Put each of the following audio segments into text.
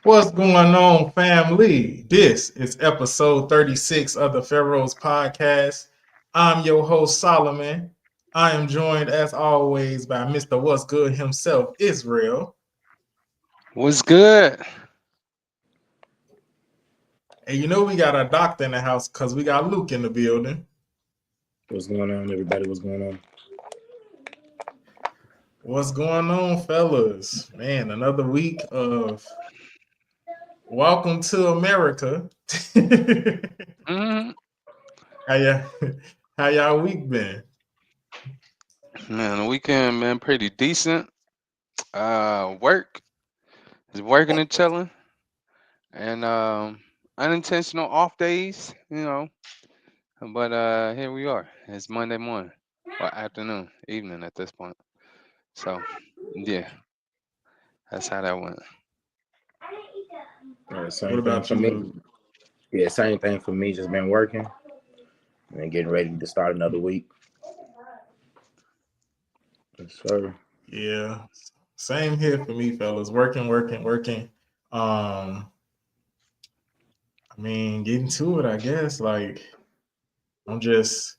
What's going on, family? This is episode 36 of the Pharaohs Podcast. I'm your host, Solomon. I am joined, as always, by Mr. What's Good himself, Israel. What's good? And you know we got a doctor in the house because we got Luke in the building. What's going on, everybody? What's going on? What's going on, fellas? Man, another week of Welcome to America. hmm how, y'all, how y'all week been? Man, the weekend been pretty decent. Work is working and chilling, and unintentional off days, But here we are. It's Monday morning or afternoon, evening at this point. So yeah, that's how that went. What Same thing about for you, me. Luke? Yeah, same thing for me. Just been working and getting ready to start another week. Yes, sir. Yeah, same here for me, fellas. Working. Getting to it, I guess. Like, I'm just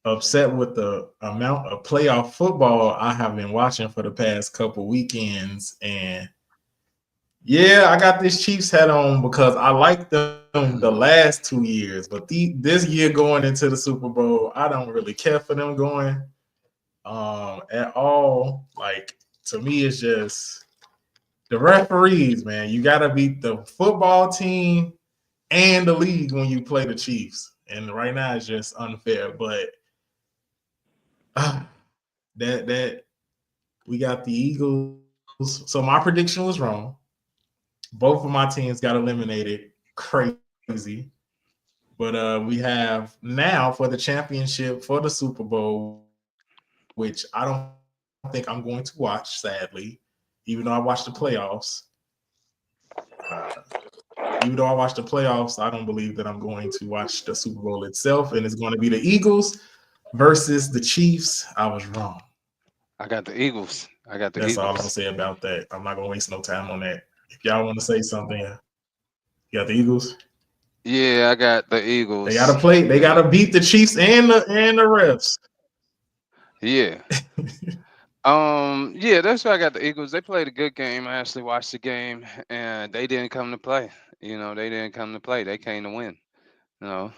upset with the amount of playoff football I have been watching for the past couple weekends. And yeah, I got this Chiefs hat on because I like them the last 2 years, but this year going into the Super Bowl, I don't really care for them going at all. Like, to me, it's just the referees, man. You got to beat the football team and the league when you play the Chiefs. And right now it's just unfair. But that we got the Eagles. So my prediction was wrong. Both of my teams got eliminated. Crazy. But we have now for the championship for the Super Bowl, which I don't think I'm going to watch, sadly, even though I watched the playoffs. Even though I watched the playoffs, I don't believe that I'm going to watch the Super Bowl itself, and it's going to be the Eagles versus the Chiefs. I was wrong. I got the Eagles. I got the That's all I'm gonna Eagles. say about that. I'm not gonna waste no time on that. If y'all want to say something, you got the Eagles. Yeah, I got the They gotta Eagles. play. They gotta beat the Chiefs and the refs. Yeah. Yeah, that's why I got the Eagles. They played a good game. I actually watched the game, and they didn't come to play. They didn't come to play. They came to win.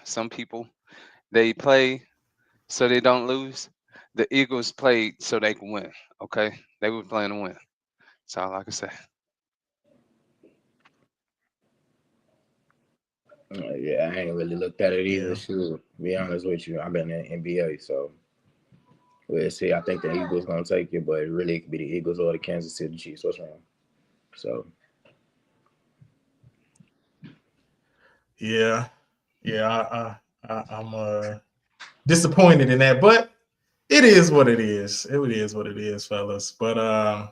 Some people they play so they don't lose. The Eagles played so they can win. Okay, they were playing to win. That's all I can say. Yeah, I ain't really looked at it either. Yeah, Shoot, be honest with you, I've been in the NBA, so we'll see. I think the Eagles gonna take it, but really it could be the Eagles or the Kansas City Chiefs. What's wrong? So yeah, yeah. I'm disappointed in that, but it is what it is. It is what it is, fellas. But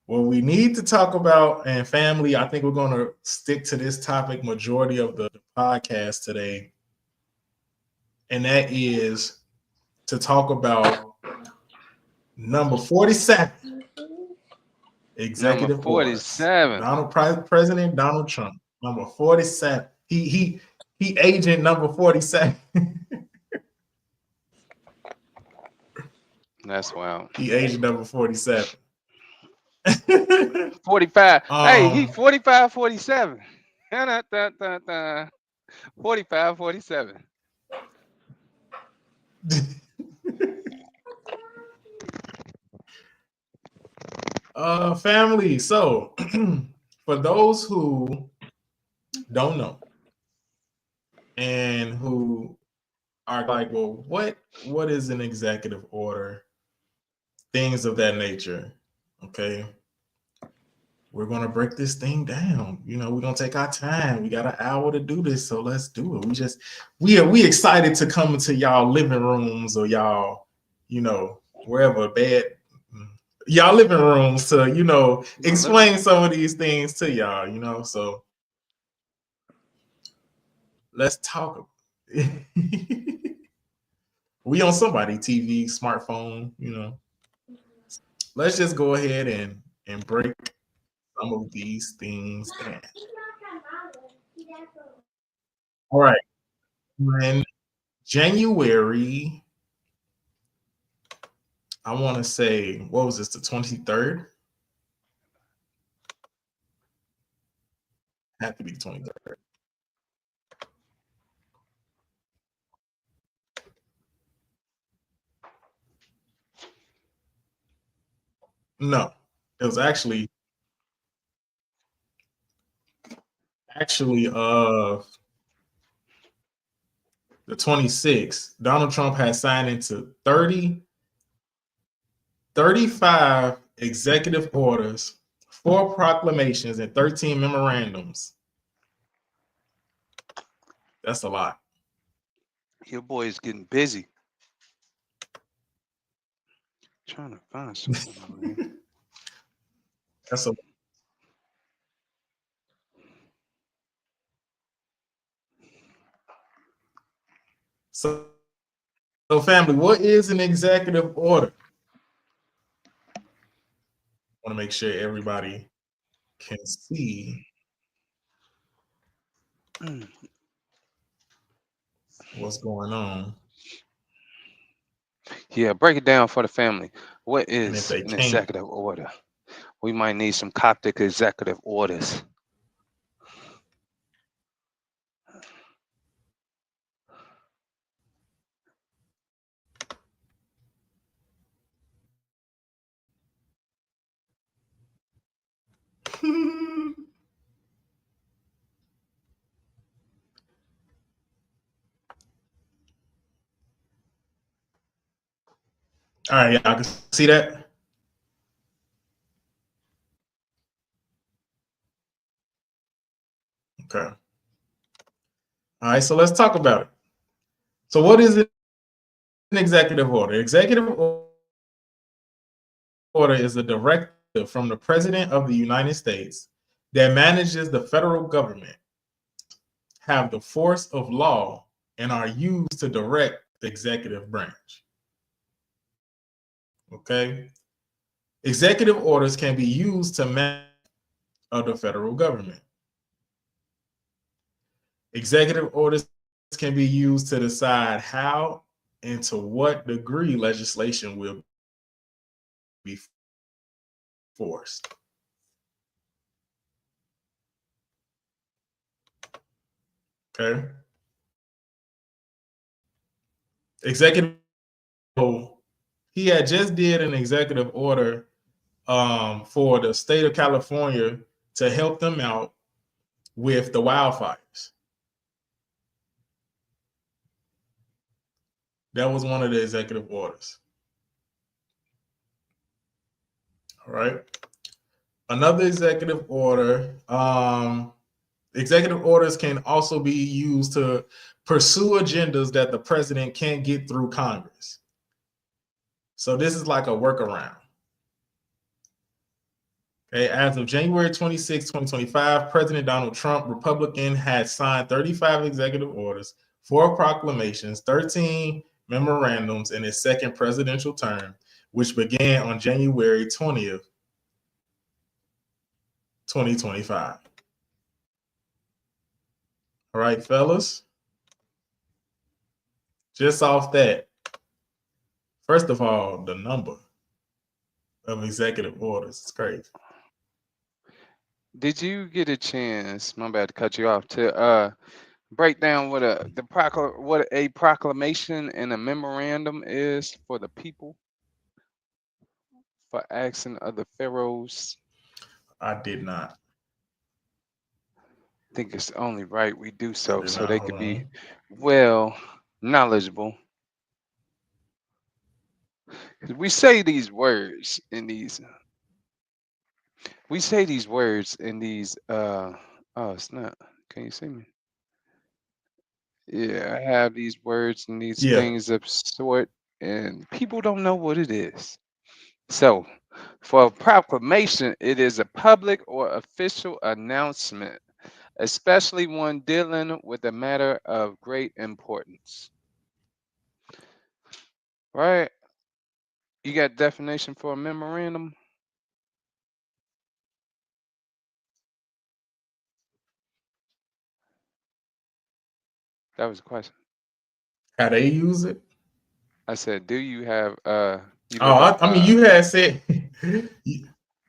what we need to talk about and family, I think we're gonna stick to this topic majority of the podcast today, and that is to talk about number 47 Number executive orders. 47. President Donald Trump, number 47. He agent number 47. That's wild. He agent number 47. 45. Hey, he um 45, 47. Da-da-da-da-da. 45, 47. family. So for those who don't know and who are like, well, what is an executive order? Things of that nature. Okay. We're gonna break this thing down. We're gonna take our time. We got an hour to do this, so let's do it. We excited to come into y'all living rooms or y'all, wherever bed y'all living rooms to, My living explain room. some of these things to y'all, So let's talk. We on somebody TV, smartphone, Let's just go ahead and break some of these things down. All right. In January, I want to say, what was this, the 23rd? Had to be the 23rd. No, it was actually the 26th. Donald Trump had signed into 35 executive orders, 4 proclamations, and 13 memorandums. That's a lot. Your boy is getting busy. Trying to find something over here. That's a so family, what is an executive order? I want to make sure everybody can see what's going on. Yeah, break it down for the family. What And if is they an can't, executive order? We might need some Coptic executive orders. all right, y'all can see that. Okay. All right, so let's talk about it. So, what is an executive order? Executive order is a directive from the President of the United States that manages the federal government, have the force of law, and are used to direct the executive branch. Okay? Executive orders can be used to manage the federal government. Executive orders can be used to decide how and to what degree legislation will be forced. Okay. Executive, he had just did an executive order for the state of California to help them out with the wildfires. That was one of the executive orders. All right. Another executive order. Executive orders can also be used to pursue agendas that the president can't get through Congress. So this is like a workaround. Okay, as of January 26, 2025, President Donald Trump, Republican, had signed 35 executive orders, 4 proclamations, 13 memorandums in his second presidential term, which began on January 20th, 2025. All right, fellas. Just off that, first of all, the number of executive orders is crazy. Did you get a chance? My bad to cut you off. To break down what a proclamation and a memorandum is for the people for asking of the pharaohs? I did not. I think it's only right we do so Did so not. they Hold could be on. well knowledgeable. 'Cause we say these words in these. We say these words in these. Oh, it's not. Can you see me? Yeah, I have these words and these Yeah. things of sort, and people don't know what it is. So, for a proclamation, it is a public or official announcement, especially one dealing with a matter of great importance. Right? You got definition for a memorandum? That was a question. How they use it? I said, do you have you Oh, look up I mean, you had said,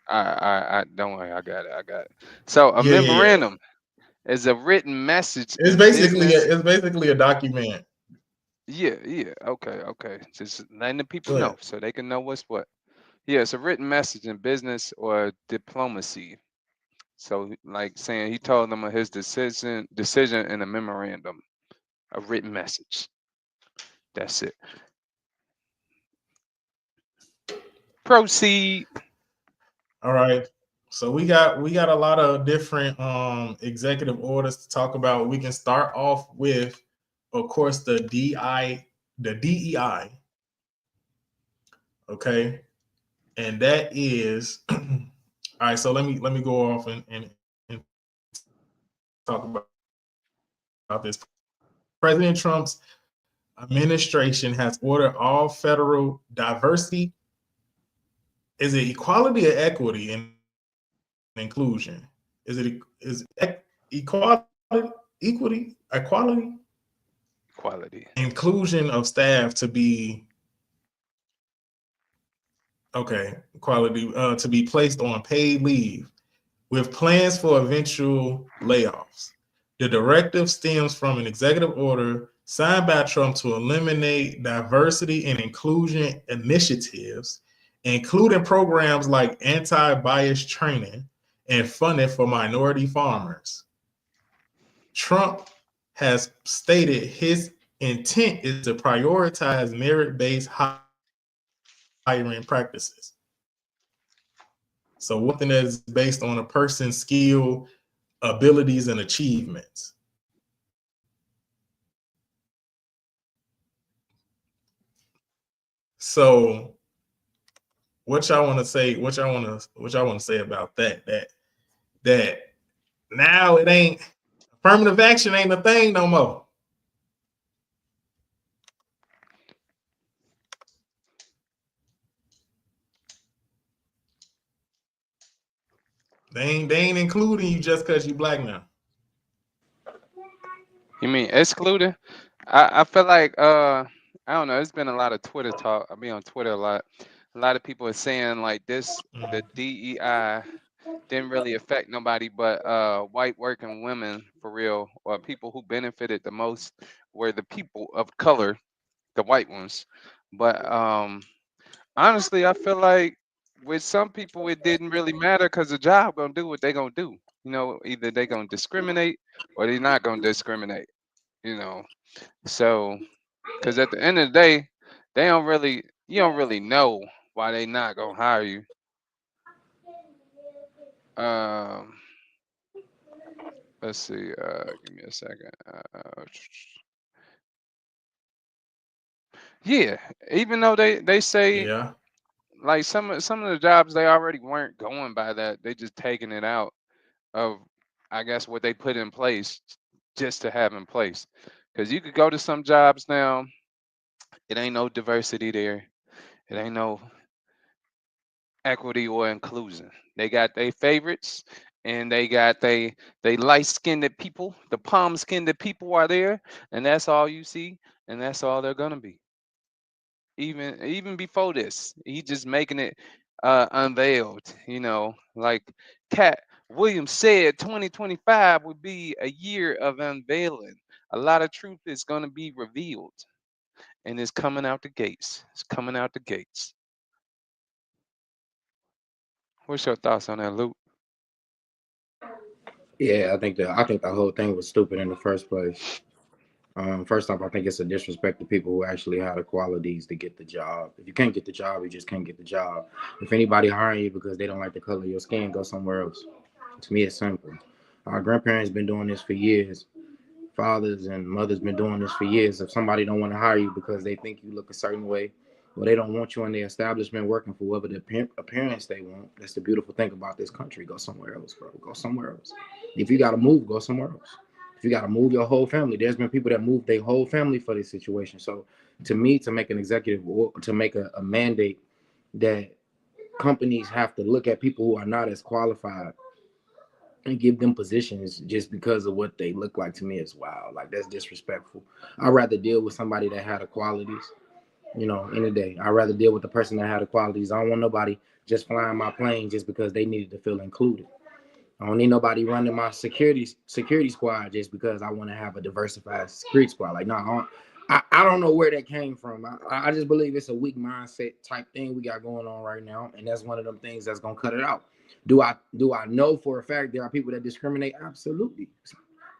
I don't worry, I got it. I got it. So a yeah. memorandum is a written message It's in basically business. a document. Yeah, yeah. Okay, okay. Just letting the people Go know ahead. so they can know what's what. Yeah, it's a written message in business or diplomacy. So like saying he told them of his decision in a memorandum, a written message. That's it. Proceed. All right. So we got a lot of different executive orders to talk about. We can start off with, of course, the DEI. Okay, and that is all right. So let me go off and talk about this. President Trump's administration has ordered all federal diversity, is it equality or equity and inclusion? Equality, equality, Quality. inclusion of staff to be okay, quality to be placed on paid leave with plans for eventual layoffs. The directive stems from an executive order signed by Trump to eliminate diversity and inclusion initiatives, including programs like anti-bias training and funding for minority farmers. Trump has stated his intent is to prioritize merit-based hiring practices. So one thing that is based on a person's skill, abilities, and achievements. So what y'all want to say? What y'all want to say about that? That now it ain't affirmative action ain't a thing no more. They ain't including you just because you black now. You mean excluding? I feel like I don't know. It's been a lot of Twitter talk. I be on Twitter a lot. A lot of people are saying like this, the Mhm. DEI didn't really affect nobody but white working women for real, or people who benefited the most were the people of color, the white ones. But honestly, I feel like with some people it didn't really matter because the job gonna do what they gonna do. You know, either they gonna discriminate or they not gonna discriminate. You know, so because at the end of the day, you don't really know why they not gonna hire you. Um, let's see. Give me a second. Yeah, even though they say Yeah. like some of the jobs they already weren't going by that, they just taking it out of I guess what they put in place just to have in place. Because you could go to some jobs now, it ain't no diversity there. It ain't no equity or inclusion. They got their favorites and they light skinned people, the palm skinned people are there, and that's all you see, and that's all they're gonna be. Even before this, he just making it unveiled, like Cat Williams said 2025 would be a year of unveiling. A lot of truth is gonna be revealed, and it's coming out the gates. It's coming out the gates. What's your thoughts on that, Luke? Yeah, I think the whole thing was stupid in the first place. First off, I think it's a disrespect to people who actually have the qualities to get the job. If you can't get the job, you just can't get the job. If anybody hiring you because they don't like the color of your skin, go somewhere else. To me, it's simple. Our grandparents been doing this for years. Fathers and mothers been doing this for years. If somebody don't want to hire you because they think you look a certain way, or they don't want you in the establishment working for whatever the appearance they want, that's the beautiful thing about this country. Go somewhere else, bro. Go somewhere else. If you got to move, go somewhere else. If you got to move your whole family, there's been people that moved their whole family for this situation. So to me, to make an executive or to make a mandate that companies have to look at people who are not as qualified and give them positions just because of what they look like, to me is wild. Like, that's disrespectful. I'd rather deal with somebody that had the qualities, you know, in the day. I'd rather deal with the person that had the qualities. I don't want nobody just flying my plane just because they needed to feel included. I don't need nobody running my security squad just because I want to have a diversified security squad. Like, no, I don't know where that came from. I just believe it's a weak mindset type thing we got going on right now, and that's one of them things that's gonna cut it out. Do I know for a fact there are people that discriminate? Absolutely.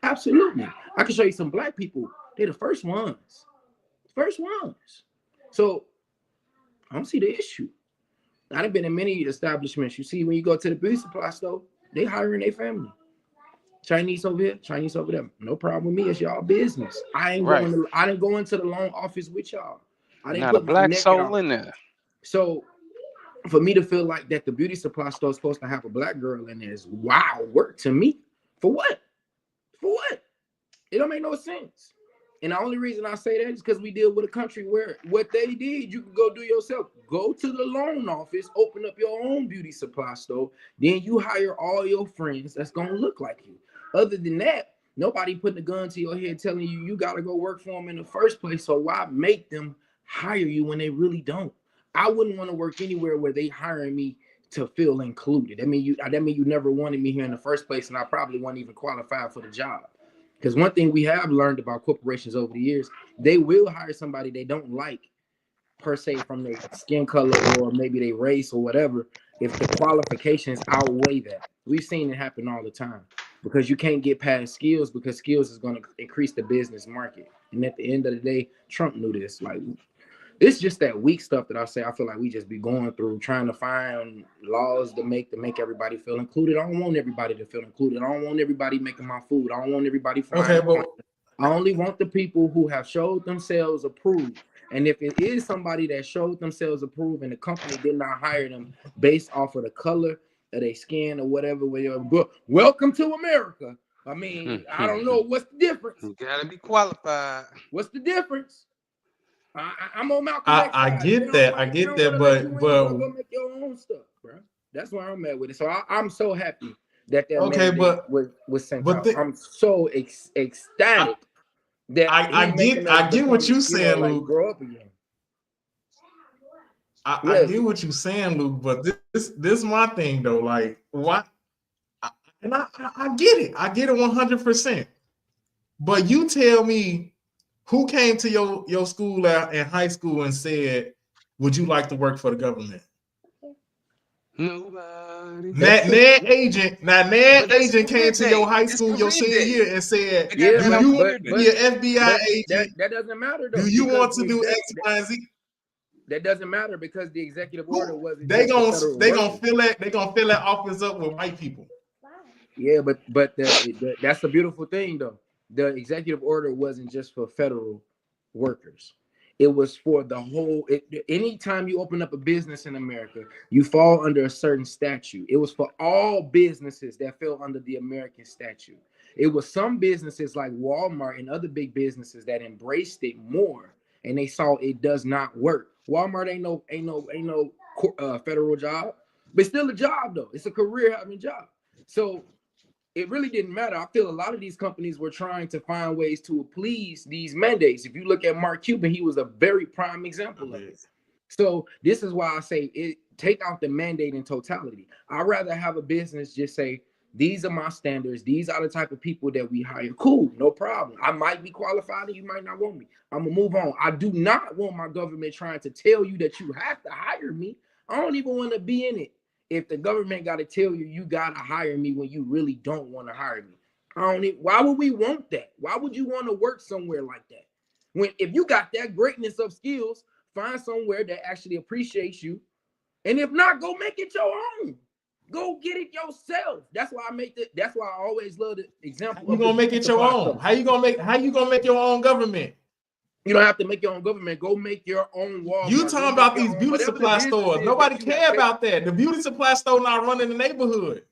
Absolutely. I can show you some black people. They're the first ones. First ones. So I don't see the issue. I've been in many establishments. You see, when you go to the beauty supply store, they hiring their family. Chinese over here, Chinese over there. No problem with me. It's y'all business. I didn't go into the loan office with y'all. I didn't Not a put my black neck soul out. in there. So for me to feel like that the beauty supply store is supposed to have a black girl in there is wild work to me. For what? For what? It don't make no sense. And the only reason I say that is because we deal with a country where what they did, you can go do yourself. Go to the loan office, open up your own beauty supply store, then you hire all your friends that's going to look like you. Other than that, nobody putting a gun to your head telling you you got to go work for them in the first place. So why make them hire you when they really don't? I wouldn't want to work anywhere where they hiring me to feel included. That mean you never wanted me here in the first place, and I probably wasn't even qualified for the job. Because one thing we have learned about corporations over the years, they will hire somebody they don't like, per se, from their skin color or maybe their race or whatever, if the qualifications outweigh that. We've seen it happen all the time because you can't get past skills because skills is going to increase the business market. And at the end of the day, Trump knew this. Like, it's just that weak stuff that I feel like we just be going through, trying to find laws to make everybody feel included. I don't want everybody to feel included. I don't want everybody making my food. I don't want everybody flying. Okay, I only want the people who have showed themselves approved. And if it is somebody that showed themselves approved and the company did not hire them based off of the color of their skin or whatever, welcome to America. I mean, I don't know what's the difference. You gotta be qualified. What's the difference? I'm on Malcolm X. I get that, but go make your own stuff, bro. That's where I'm at with it. So I'm so happy that okay, but was sent out. I'm so ecstatic that I get what you saying, like, Luke. Grow up again. I get what you're saying, Luke. But this my thing though. Like, why? And I get it. I get it 100%. But you tell me, who came to your school in high school and said, "Would you like to work for the government?" Nobody. Ned Agent came to your high school your senior year and said, "Do you want to be an FBI agent? That doesn't matter though. Do you want to do X, Y, and Z?" That doesn't matter because the executive order wasn't. They gonna fill that office up with white people. Yeah, but that's the beautiful thing though. The executive order wasn't just for federal workers. It was for the whole. Anytime you open up a business in America, you fall under a certain statute. It was for all businesses that fell under the American statute. It was some businesses like Walmart and other big businesses that embraced it more, and they saw it does not work. Walmart ain't no federal job, but still a job though. It's a career having job. So it really didn't matter. I feel a lot of these companies were trying to find ways to please these mandates. If you look at Mark Cuban, he was a very prime example of it. So this is why I say take out the mandate in totality. I'd rather have a business just say, these are my standards. These are the type of people that we hire. Cool, no problem. I might be qualified and you might not want me. I'm going to move on. I do not want my government trying to tell you that you have to hire me. I don't even want to be in it. If the government got to tell you, you got to hire me when you really don't want to hire me. Why would we want that? Why would you want to work somewhere like that? If you got that greatness of skills, find somewhere that actually appreciates you. And if not, go make it your own. Go get it yourself. That's why I always love the example. You gonna make it your own. How you gonna make your own government? You don't have to make your own government. Go make your own Walmart. You talking about these beauty supply stores. Nobody care about that. The beauty supply store not running the neighborhood.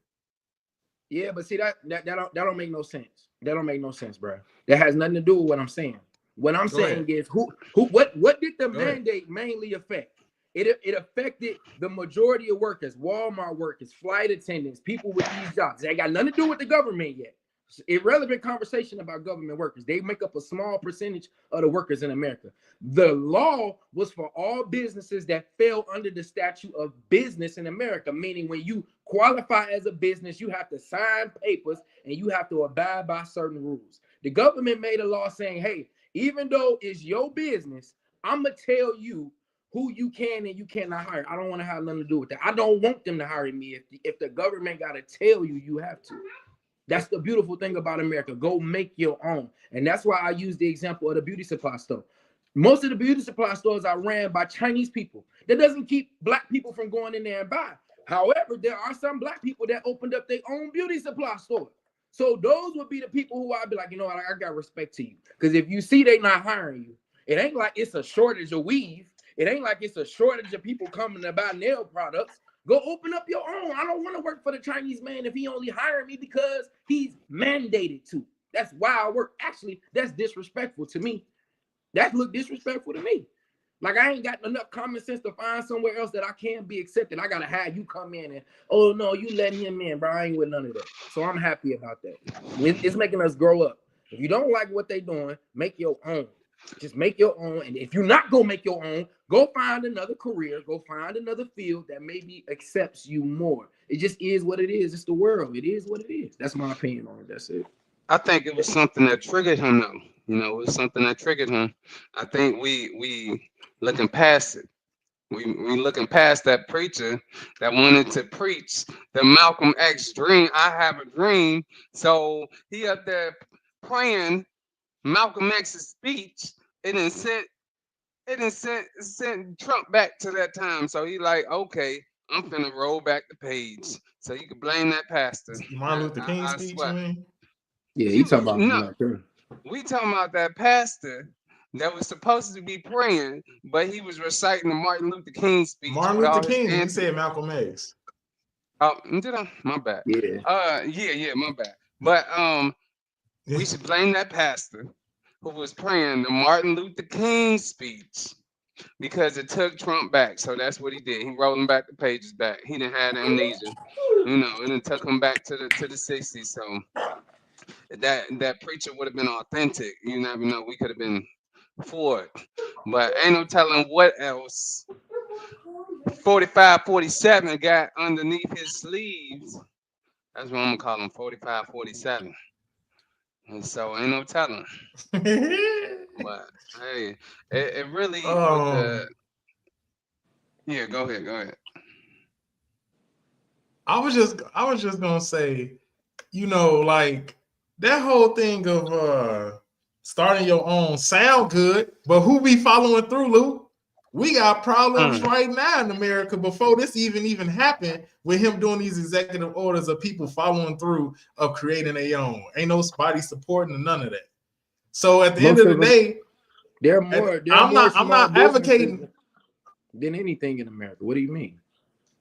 Yeah, but see that don't make no sense. That don't make no sense, bro. That has nothing to do with what I'm saying. What I'm saying is what did the mandate mainly affect? It affected the majority of workers, Walmart workers, flight attendants, people with these jobs. They got nothing to do with the government yet. It's irrelevant conversation about government workers. They make up a small percentage of the workers in America. The law was for all businesses that fell under the statute of business in America, meaning when you qualify as a business, you have to sign papers and you have to abide by certain rules. The government made a law saying, hey, even though it's your business, I'm going to tell you who you can and you cannot hire. I don't want to have nothing to do with that. I don't want them to hire me. If the government got to tell you, you have to. That's the beautiful thing about America. Go make your own. And that's why I use the example of the beauty supply store. Most of the beauty supply stores are ran by Chinese people. That doesn't keep black people from going in there and buying. However, there are some black people that opened up their own beauty supply store. So those would be the people who I'd be like, you know what, I got respect to you. Because if you see they not hiring you, it ain't like it's a shortage of weave. It ain't like it's a shortage of people coming to buy nail products. Go open up your own. I don't want to work for the Chinese man if he only hired me because he's mandated to. That's why I work. Actually, that's disrespectful to me. That look disrespectful to me. Like I ain't got enough common sense to find somewhere else that I can be accepted. I gotta have you come in and, oh no, you let him in, bro. I ain't with none of that. So I'm happy about that. It's making us grow up. If you don't like what they doing, make your own. Just make your own. And if you're not gonna make your own, go find another career, go find another field that maybe accepts you more. It just is what it is. It's the world. It is what it is. That's my opinion on it. That's it. I think it was something that triggered him, though. You know, it was something that triggered him. I think we looking past it. We looking past that preacher that wanted to preach the Malcolm X dream. I have a dream. So he up there praying Malcolm X's speech. It didn't sent Trump back to that time. So he like, okay, I'm finna roll back the page. So you can blame that pastor. Martin Luther King speech, you mean? Yeah, you talking about no. We talking about that pastor that was supposed to be praying, but he was reciting the Martin Luther King speech. Martin Luther King, you said Malcolm X. Oh, did I? My bad. Yeah. Yeah, my bad. But we should blame that pastor who was praying the Martin Luther King speech because it took Trump back. So that's what he did. He rolled him back the pages back. He didn't have amnesia, you know, and it took him back to the 60s. So that preacher would have been authentic. You never know. We could have been for it. But ain't no telling what else 45, 47 got underneath his sleeves. That's what I'm gonna call him, 45, 47. And so ain't no telling. But hey, it really yeah, go ahead. I was just gonna say, you know, like that whole thing of starting your own sound good, but who be following through, Luke? We got problems right now in America before this even happened with him doing these executive orders of people following through of creating their own. Ain't nobody supporting none of that. So at the end of the day, I'm not advocating than anything in America. What do you mean?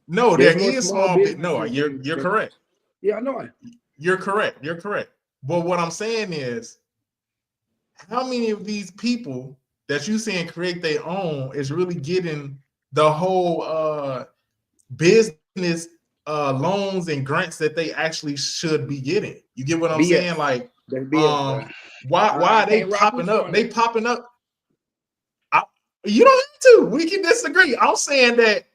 No, there is small business. No, you're correct. Yeah, I know it. You're correct. But what I'm saying is, how many of these people that you seeing create their own is really getting the whole business loans and grants that they actually should be getting? You get what I'm saying? Like, why are they popping up? They popping up. You don't have to. We can disagree. I'm saying that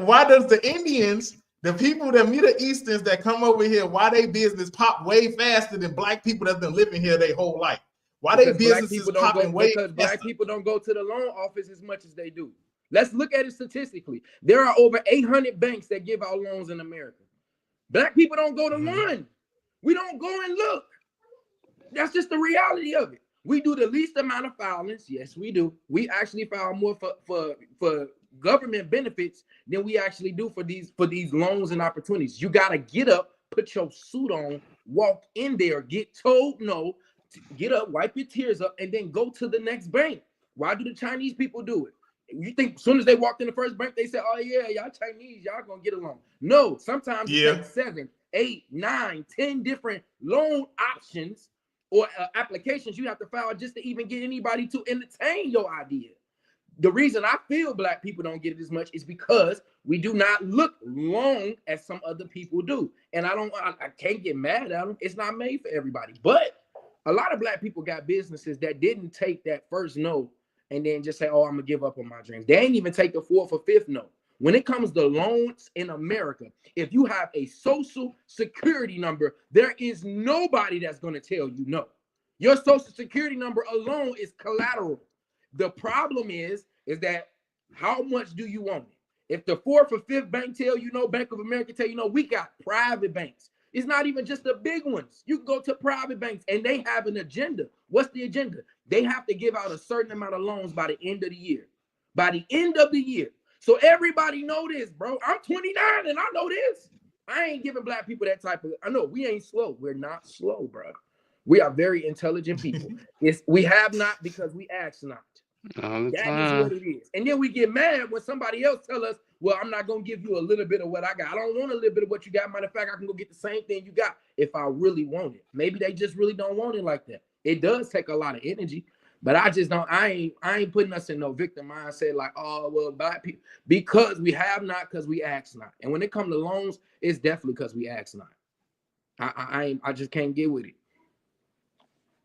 why does the Indians, the people, the Middle Easterns that come over here, why they business pop way faster than black people that's been living here their whole life? Why they businesses popping way faster? Because black people don't go to the loan office as much as they do. Let's look at it statistically. There are over 800 banks that give out loans in America. Black people don't go to one. We don't go and look. That's just the reality of it. We do the least amount of filings. Yes, we do. We actually file more for government benefits than we actually do for these loans and opportunities. You gotta get up, put your suit on, walk in there, get told no, get up, wipe your tears up, and then go to the next bank. Why do the Chinese people do it? You think as soon as they walked in the first bank, they said, "Oh yeah, y'all Chinese, y'all gonna get along." No, sometimes it takes 7, 8, 9, 10 different loan options or applications you have to file just to even get anybody to entertain your idea. The reason I feel black people don't get it as much is because we do not look long as some other people do. And I can't get mad at them. It's not made for everybody. But a lot of black people got businesses that didn't take that first no and then just say, oh, I'm going to give up on my dreams. They ain't even take the fourth or fifth no. When it comes to loans in America, if you have a social security number, there is nobody that's going to tell you no. Your social security number alone is collateral. The problem is that how much do you want it? If the fourth or fifth bank tell you no, Bank of America tell you no, we got private banks. It's not even just the big ones. You can go to private banks and they have an agenda. What's the agenda? They have to give out a certain amount of loans by the end of the year. By the end of the year. So everybody know this, bro. I'm 29 and I know this. I ain't giving black people that type of, I know we ain't slow. We're not slow, bro. We are very intelligent people. We have not because we ask not. That is what it is. And then we get mad when somebody else tell us, well, I'm not going to give you a little bit of what I got. I don't want a little bit of what you got. Matter of fact, I can go get the same thing you got if I really want it. Maybe they just really don't want it like that. It does take a lot of energy, but I just don't, I ain't putting us in no victim mindset like, oh, well, black people, because we have not, because we ask not. And when it comes to loans, it's definitely because we ask not. I just can't get with it.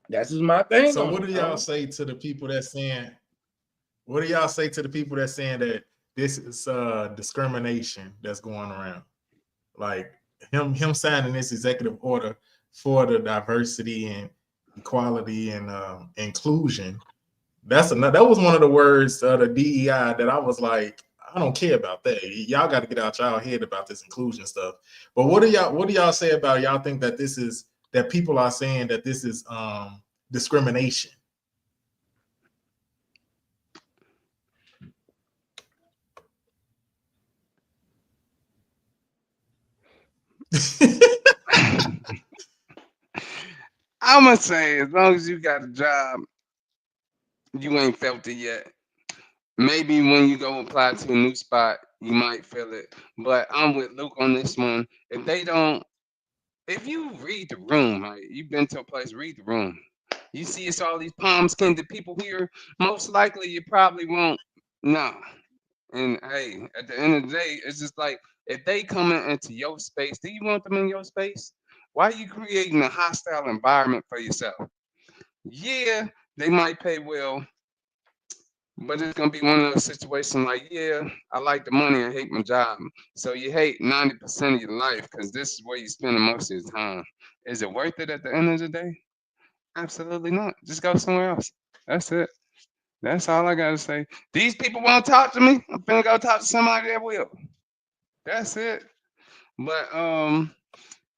That's just my thing. So what do y'all say to the people that saying, that this is discrimination that's going around? Like him signing this executive order for the diversity and equality and inclusion. That was one of the words the DEI that I was like, I don't care about that. Y'all got to get out y'all head about this inclusion stuff. But what do y'all say about it? Y'all think that that people are saying that this is discrimination? I'm gonna say, as long as you got a job, you ain't felt it yet. Maybe when you go apply to a new spot, you might feel it. But I'm with Luke on this one. If you read the room, right? You've been to a place, read the room. You see it's all these palm-skinned people here. Most likely you probably won't. Nah. And hey, at the end of the day, it's just like if they coming into your space, do you want them in your space? Why are you creating a hostile environment for yourself? Yeah, they might pay well, but it's gonna be one of those situations like, yeah, I like the money, I hate my job. So you hate 90% of your life because this is where you're spending most of your time. Is it worth it at the end of the day? Absolutely not. Just go somewhere else. That's it. That's all I gotta say. These people won't talk to me. I'm finna go talk to somebody that will. That's it. But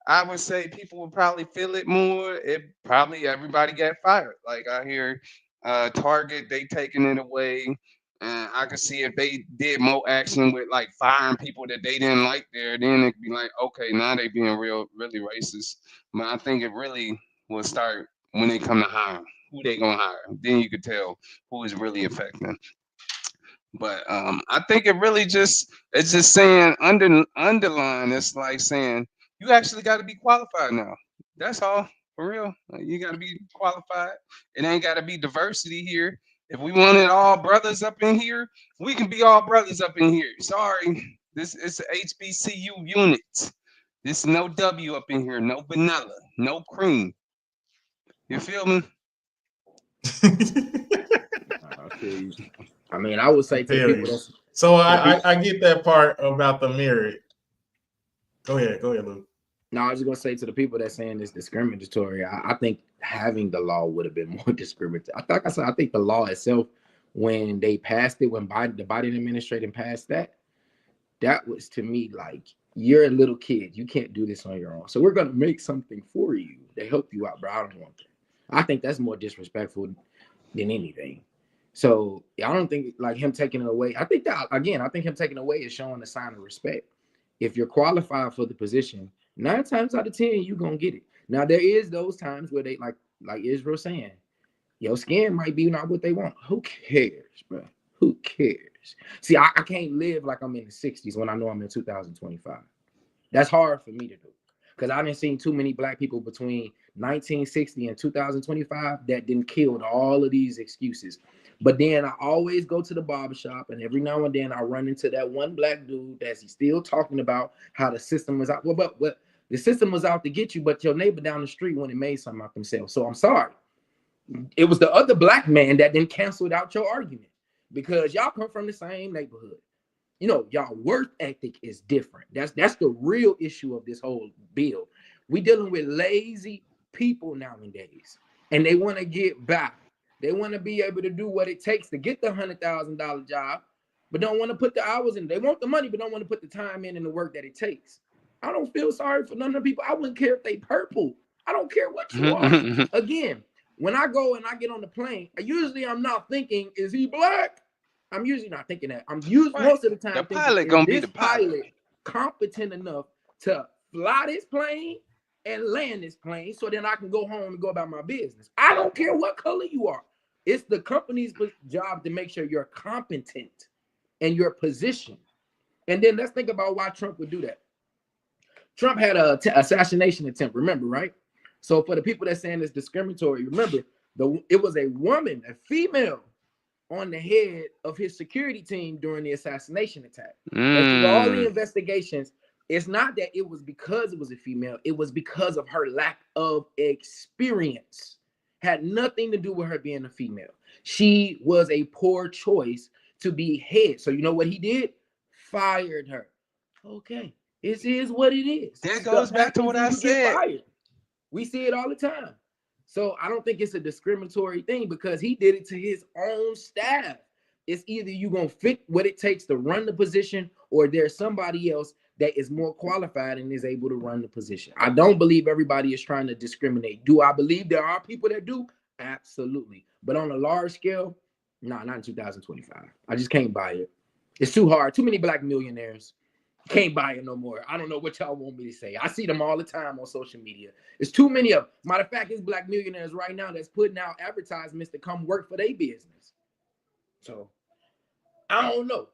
I would say people would probably feel it more if probably everybody got fired. Like I hear Target, they taking it away. And I could see if they did more action with like firing people that they didn't like there, then it could be like, okay, now they being really racist. But I think it really will start when they come to hire. Who they gonna hire? Then you could tell who is really affecting. But I think it's just saying underline. It's like saying you actually got to be qualified now. That's all for real. Like, you got to be qualified. It ain't got to be diversity here. If we wanted all brothers up in here, we can be all brothers up in here. Sorry, this is a HBCU unit. This no W up in here, no vanilla, no cream. You feel me? I mean, I would say to people. So I get that part about the merit. Go ahead, Luke. No, I was just gonna say to the people that saying it's discriminatory. I think having the law would have been more discriminatory. I think the law itself, when they passed it, when the Biden administration passed that was to me like, you're a little kid. You can't do this on your own. So we're gonna make something for you to help you out. But I don't want that. I think that's more disrespectful than anything. So I don't think like him taking it away. I think him taking it away is showing a sign of respect. If you're qualified for the position, 9 times out of 10, you're gonna get it. Now there is those times where they like Israel saying, your skin might be not what they want. Who cares, bro? Who cares? See, I can't live like I'm in the 60s when I know I'm in 2025. That's hard for me to do because I didn't seen too many black people between 1960 and 2025, that didn't kill all of these excuses. But then I always go to the barbershop, and every now and then I run into that one black dude that's still talking about how the system was out. Well, but the system was out to get you, but your neighbor down the street went and made something out themselves. So I'm sorry. It was the other black man that then canceled out your argument because y'all come from the same neighborhood. You know, y'all work ethic is different. That's the real issue of this whole bill. We dealing with lazy people nowadays, and they want to get back. They want to be able to do what it takes to get the $100,000 job, but don't want to put the hours in. They want the money, but don't want to put the time in and the work that it takes. I don't feel sorry for none of the people. I wouldn't care if they purple. I don't care what you are. Again, when I go and I get on the plane, I'm not thinking, is he black? I'm usually not thinking that. I'm usually most of the time the thinking, pilot gonna be the pilot competent enough to fly this plane and land this plane so then I can go home and go about my business. I don't care what color you are. It's the company's job to make sure you're competent and your position. And then let's think about why Trump would do that. Trump had a assassination attempt, remember, right? So for the people that saying it's discriminatory, remember, it was a woman, a female, on the head of his security team during the assassination attack. And through all the investigations, it's not that it was because it was a female, it was because of her lack of experience. Had nothing to do with her being a female. She was a poor choice to be head. So you know what he did? Fired her. Okay, this is what it is. That goes back to what I said. We see it all the time. So I don't think it's a discriminatory thing because he did it to his own staff. It's either you're going to fit what it takes to run the position or there's somebody else that is more qualified and is able to run the position. I don't believe everybody is trying to discriminate. Do I believe there are people that do? Absolutely. But on a large scale, not in 2025. I just can't buy it. It's too hard. Too many black millionaires. Can't buy it no more. I don't know what y'all want me to say. I see them all the time on social media. It's too many of them. Matter of fact, it's black millionaires right now that's putting out advertisements to come work for their business. So I don't know.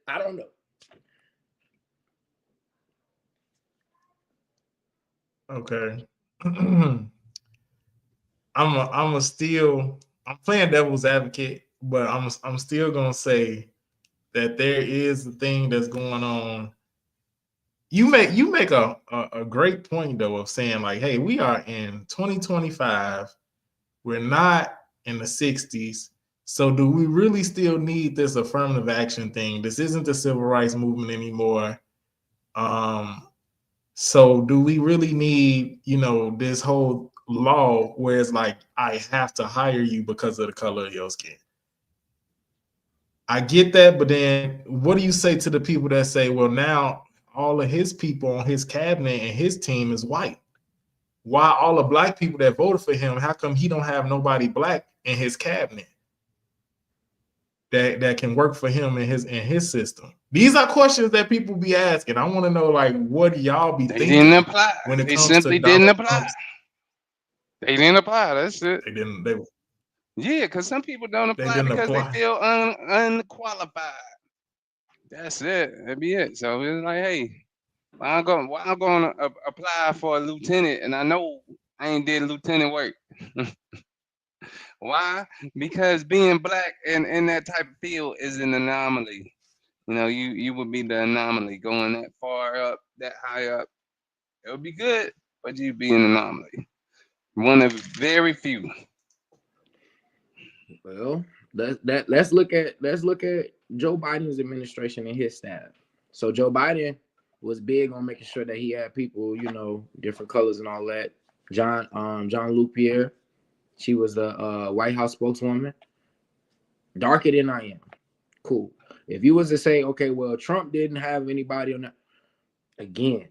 I don't know. Okay. I'm playing devil's advocate, but I'm still gonna say that there is a thing that's going on. You make a great point though of saying like, hey, we are in 2025. We're not in the 60s. So do we really still need this affirmative action thing? This isn't the civil rights movement anymore. So do we really need, this whole law where it's like, I have to hire you because of the color of your skin? I get that, but then what do you say to the people that say, well, now all of his people on his cabinet and his team is white? Why all the black people that voted for him, how come he don't have nobody black in his cabinet that can work for him in his system? These are questions that people be asking. I want to know, like, what do y'all be thinking? Didn't apply. When it they comes simply to didn't Donald apply. Trump's. They didn't apply. That's it. They didn't. Yeah, because some people don't apply because they feel unqualified. That's it. That'd be it. So it's like, hey, why I'm going to apply for a lieutenant and I know I ain't did lieutenant work. Why? Because being black in that type of field is an anomaly. You would be the anomaly going that far up, that high up. It would be good, but you'd be an anomaly. One of very few. Well, let's look at Joe Biden's administration and his staff. So Joe Biden was big on making sure that he had people, different colors and all that. Jean-Luc Pierre, she was the White House spokeswoman, darker than I am. Cool. If you was to say, okay, well, Trump didn't have anybody on that, again,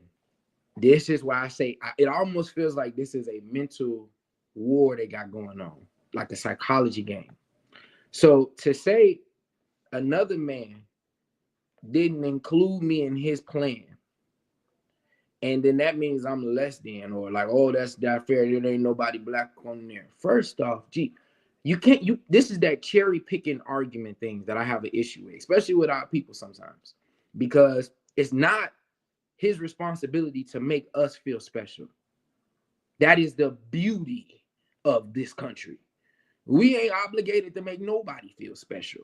this is why I say it almost feels like this is a mental war they got going on, like a psychology game. So to say another man didn't include me in his plan, and then that means I'm less than, or like, oh, that's not fair. There ain't nobody black on there. First off, this is that cherry picking argument thing that I have an issue with, especially with our people sometimes, because it's not his responsibility to make us feel special. That is the beauty of this country. We ain't obligated to make nobody feel special.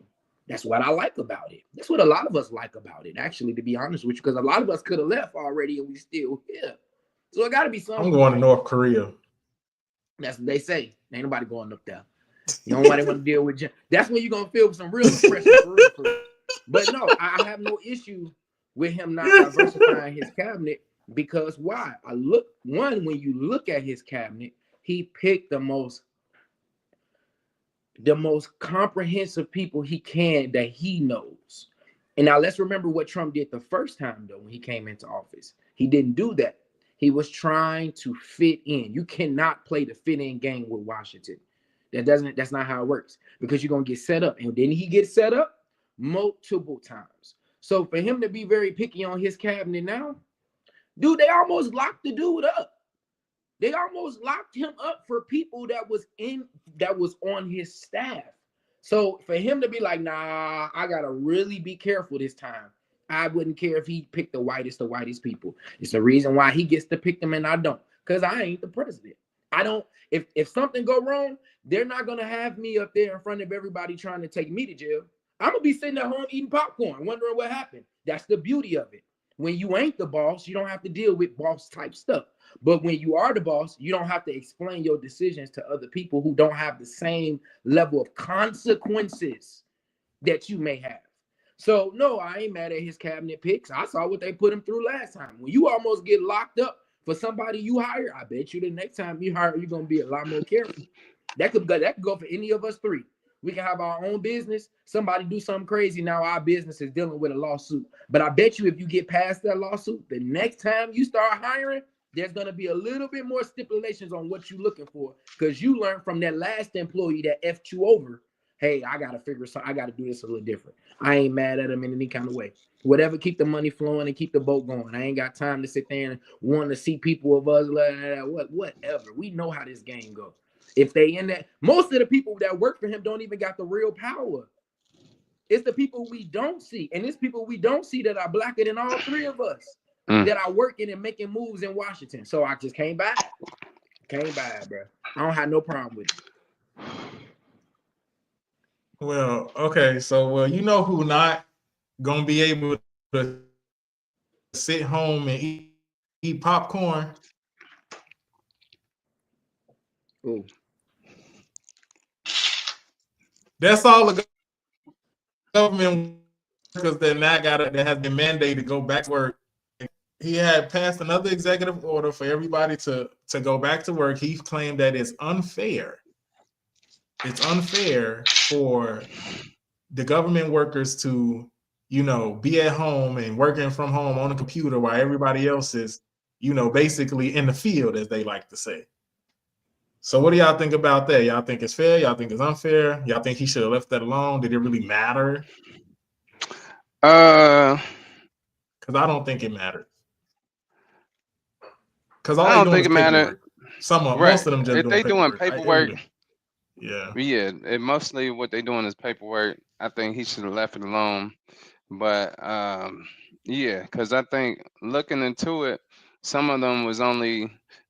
That's what I like about it. That's what a lot of us like about it, actually, to be honest with you, because a lot of us could have left already and we still here. So it got to be something. I'm going to North Korea. That's what they say. Ain't nobody going up there. You don't want to deal with you. That's when you're going to feel some real depression for real, for real. But no, I have no issue with him not diversifying his cabinet, because why? When you look at his cabinet, he picked the most comprehensive people he can that he knows. And now let's remember what Trump did the first time, though, when he came into office. He didn't do that. He was trying to fit in. You cannot play the fit in game with Washington. That's not how it works, because you're going to get set up. And then he gets set up multiple times. So for him to be very picky on his cabinet now, dude, they almost locked the dude up. They almost locked him up for people that was on his staff. So for him to be like, nah, I gotta really be careful this time. I wouldn't care if he picked the whitest people. It's the reason why he gets to pick them and I don't. Because I ain't the president. I don't. If something go wrong, they're not gonna have me up there in front of everybody trying to take me to jail. I'm gonna be sitting at home eating popcorn, wondering what happened. That's the beauty of it. When you ain't the boss, you don't have to deal with boss type stuff. But when you are the boss, you don't have to explain your decisions to other people who don't have the same level of consequences that you may have. So no, I ain't mad at his cabinet picks. I saw what they put him through last time. When you almost get locked up for somebody you hire, I bet you the next time you hire, you're gonna be a lot more careful. That could go for any of us three. We can have our own business. Somebody do something crazy. Now our business is dealing with a lawsuit. But I bet you if you get past that lawsuit, the next time you start hiring, there's going to be a little bit more stipulations on what you're looking for, because you learned from that last employee that effed you over. Hey, I got to do this a little different. I ain't mad at him in any kind of way. Whatever, keep the money flowing and keep the boat going. I ain't got time to sit there and want to see people of us, whatever. We know how this game goes. If they in that, most of the people that work for him don't even got the real power. It's the people we don't see. And it's people we don't see that are blacker than all three of us that are working and making moves in Washington. So I just came by. Bro. I don't have no problem with it. Well, okay. So, you know who not going to be able to sit home and eat popcorn? Ooh. That's all the government workers that has been mandated to go back to work. He had passed another executive order for everybody to go back to work. He claimed that it's unfair. It's unfair for the government workers to, be at home and working from home on a computer while everybody else is, basically in the field, as they like to say. So what do y'all think about that? Y'all think it's fair? Y'all think it's unfair? Y'all think he should have left that alone? Did it really matter? Because I don't think it mattered. Because I don't think it mattered. Most of them just if they doing paperwork. Yeah. And mostly what they doing is paperwork. I think he should have left it alone. But because I think looking into it, some of them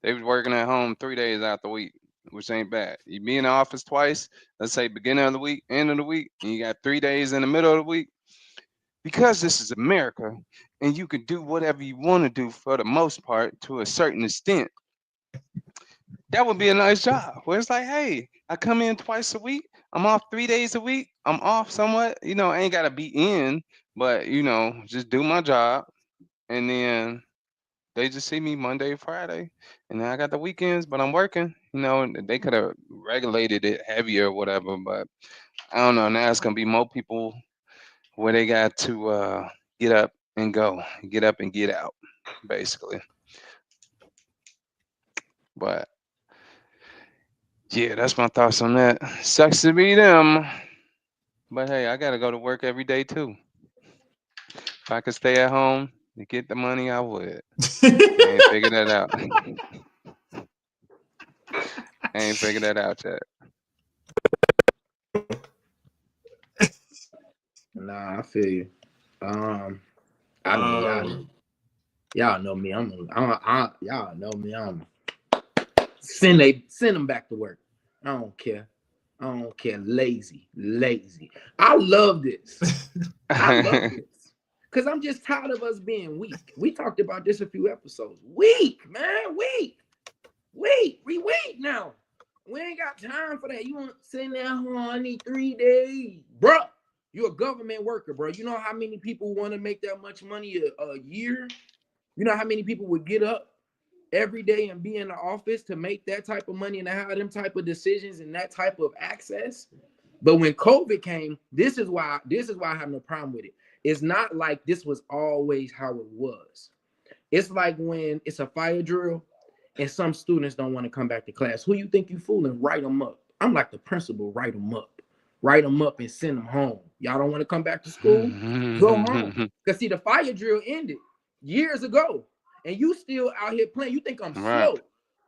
they was working at home 3 days out the week, which ain't bad. You be in the office twice, let's say beginning of the week, end of the week, and you got 3 days in the middle of the week. Because this is America and you can do whatever you want to do for the most part to a certain extent, that would be a nice job. Where it's like, hey, I come in twice a week. I'm off 3 days a week. I'm off somewhat. I ain't got to be in, but, just do my job. And then they just see me Monday, Friday. And then I got the weekends, but I'm working. They could have regulated it heavier or whatever. But I don't know. Now it's going to be more people where they got to get up and go. Get up and get out, basically. But yeah, that's my thoughts on that. Sucks to be them. But hey, I gotta go to work every day too. If I could stay at home to get the money, I would. I ain't figured that out. I ain't figured that out yet. Nah, I feel you. I mean, y'all know me. Y'all know me. I'm Send them back to work. I don't care. I don't care. Lazy. I love this. I love this. Because I'm just tired of us being weak. We talked about this a few episodes. Weak, man. Weak. We weak now. We ain't got time for that. You want sitting there, I need 3 days. Bro, you're a government worker, bro. You know how many people want to make that much money a year? You know how many people would get up every day and be in the office to make that type of money and to have them type of decisions and that type of access? But when COVID came, this is why I have no problem with it. It's not like this was always how it was. It's like when it's a fire drill and some students don't want to come back to class. Who you think you fooling? Write them up. I'm like the principal, write them up. Write them up and send them home. Y'all don't want to come back to school? Go home. Because see, the fire drill ended years ago. And you still out here playing. You think I'm slow.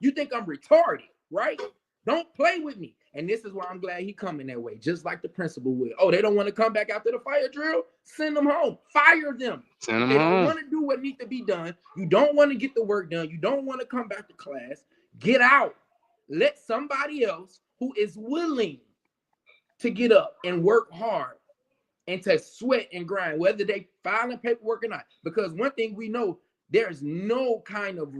You think I'm retarded, right? Don't play with me. And this is why I'm glad he coming that way, just like the principal will. Oh, they don't want to come back after the fire drill? Send them home. Fire them. Send them they don't home. want to do what needs to be done. You don't want to get the work done. You don't want to come back to class. Get out. Let somebody else who is willing to get up and work hard and to sweat and grind, whether they filing paperwork or not. Because one thing we know, there's no kind of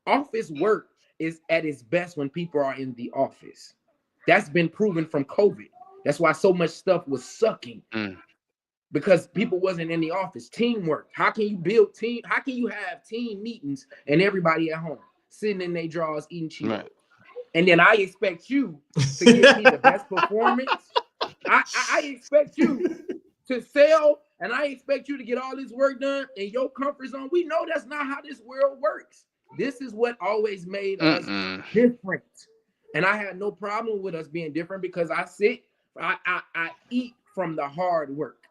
office work is at its best when people are in the office. That's been proven from COVID. That's why so much stuff was sucking. Because people wasn't in the office. Teamwork. How can you build team? How can you have team meetings and everybody at home sitting in their drawers eating Cheetos? Right. And then I expect you to give me the best performance. I expect you to sell, and I expect you to get all this work done in your comfort zone. We know that's not how this world works. This is what always made us different. And I had no problem with us being different because I eat from the hard work.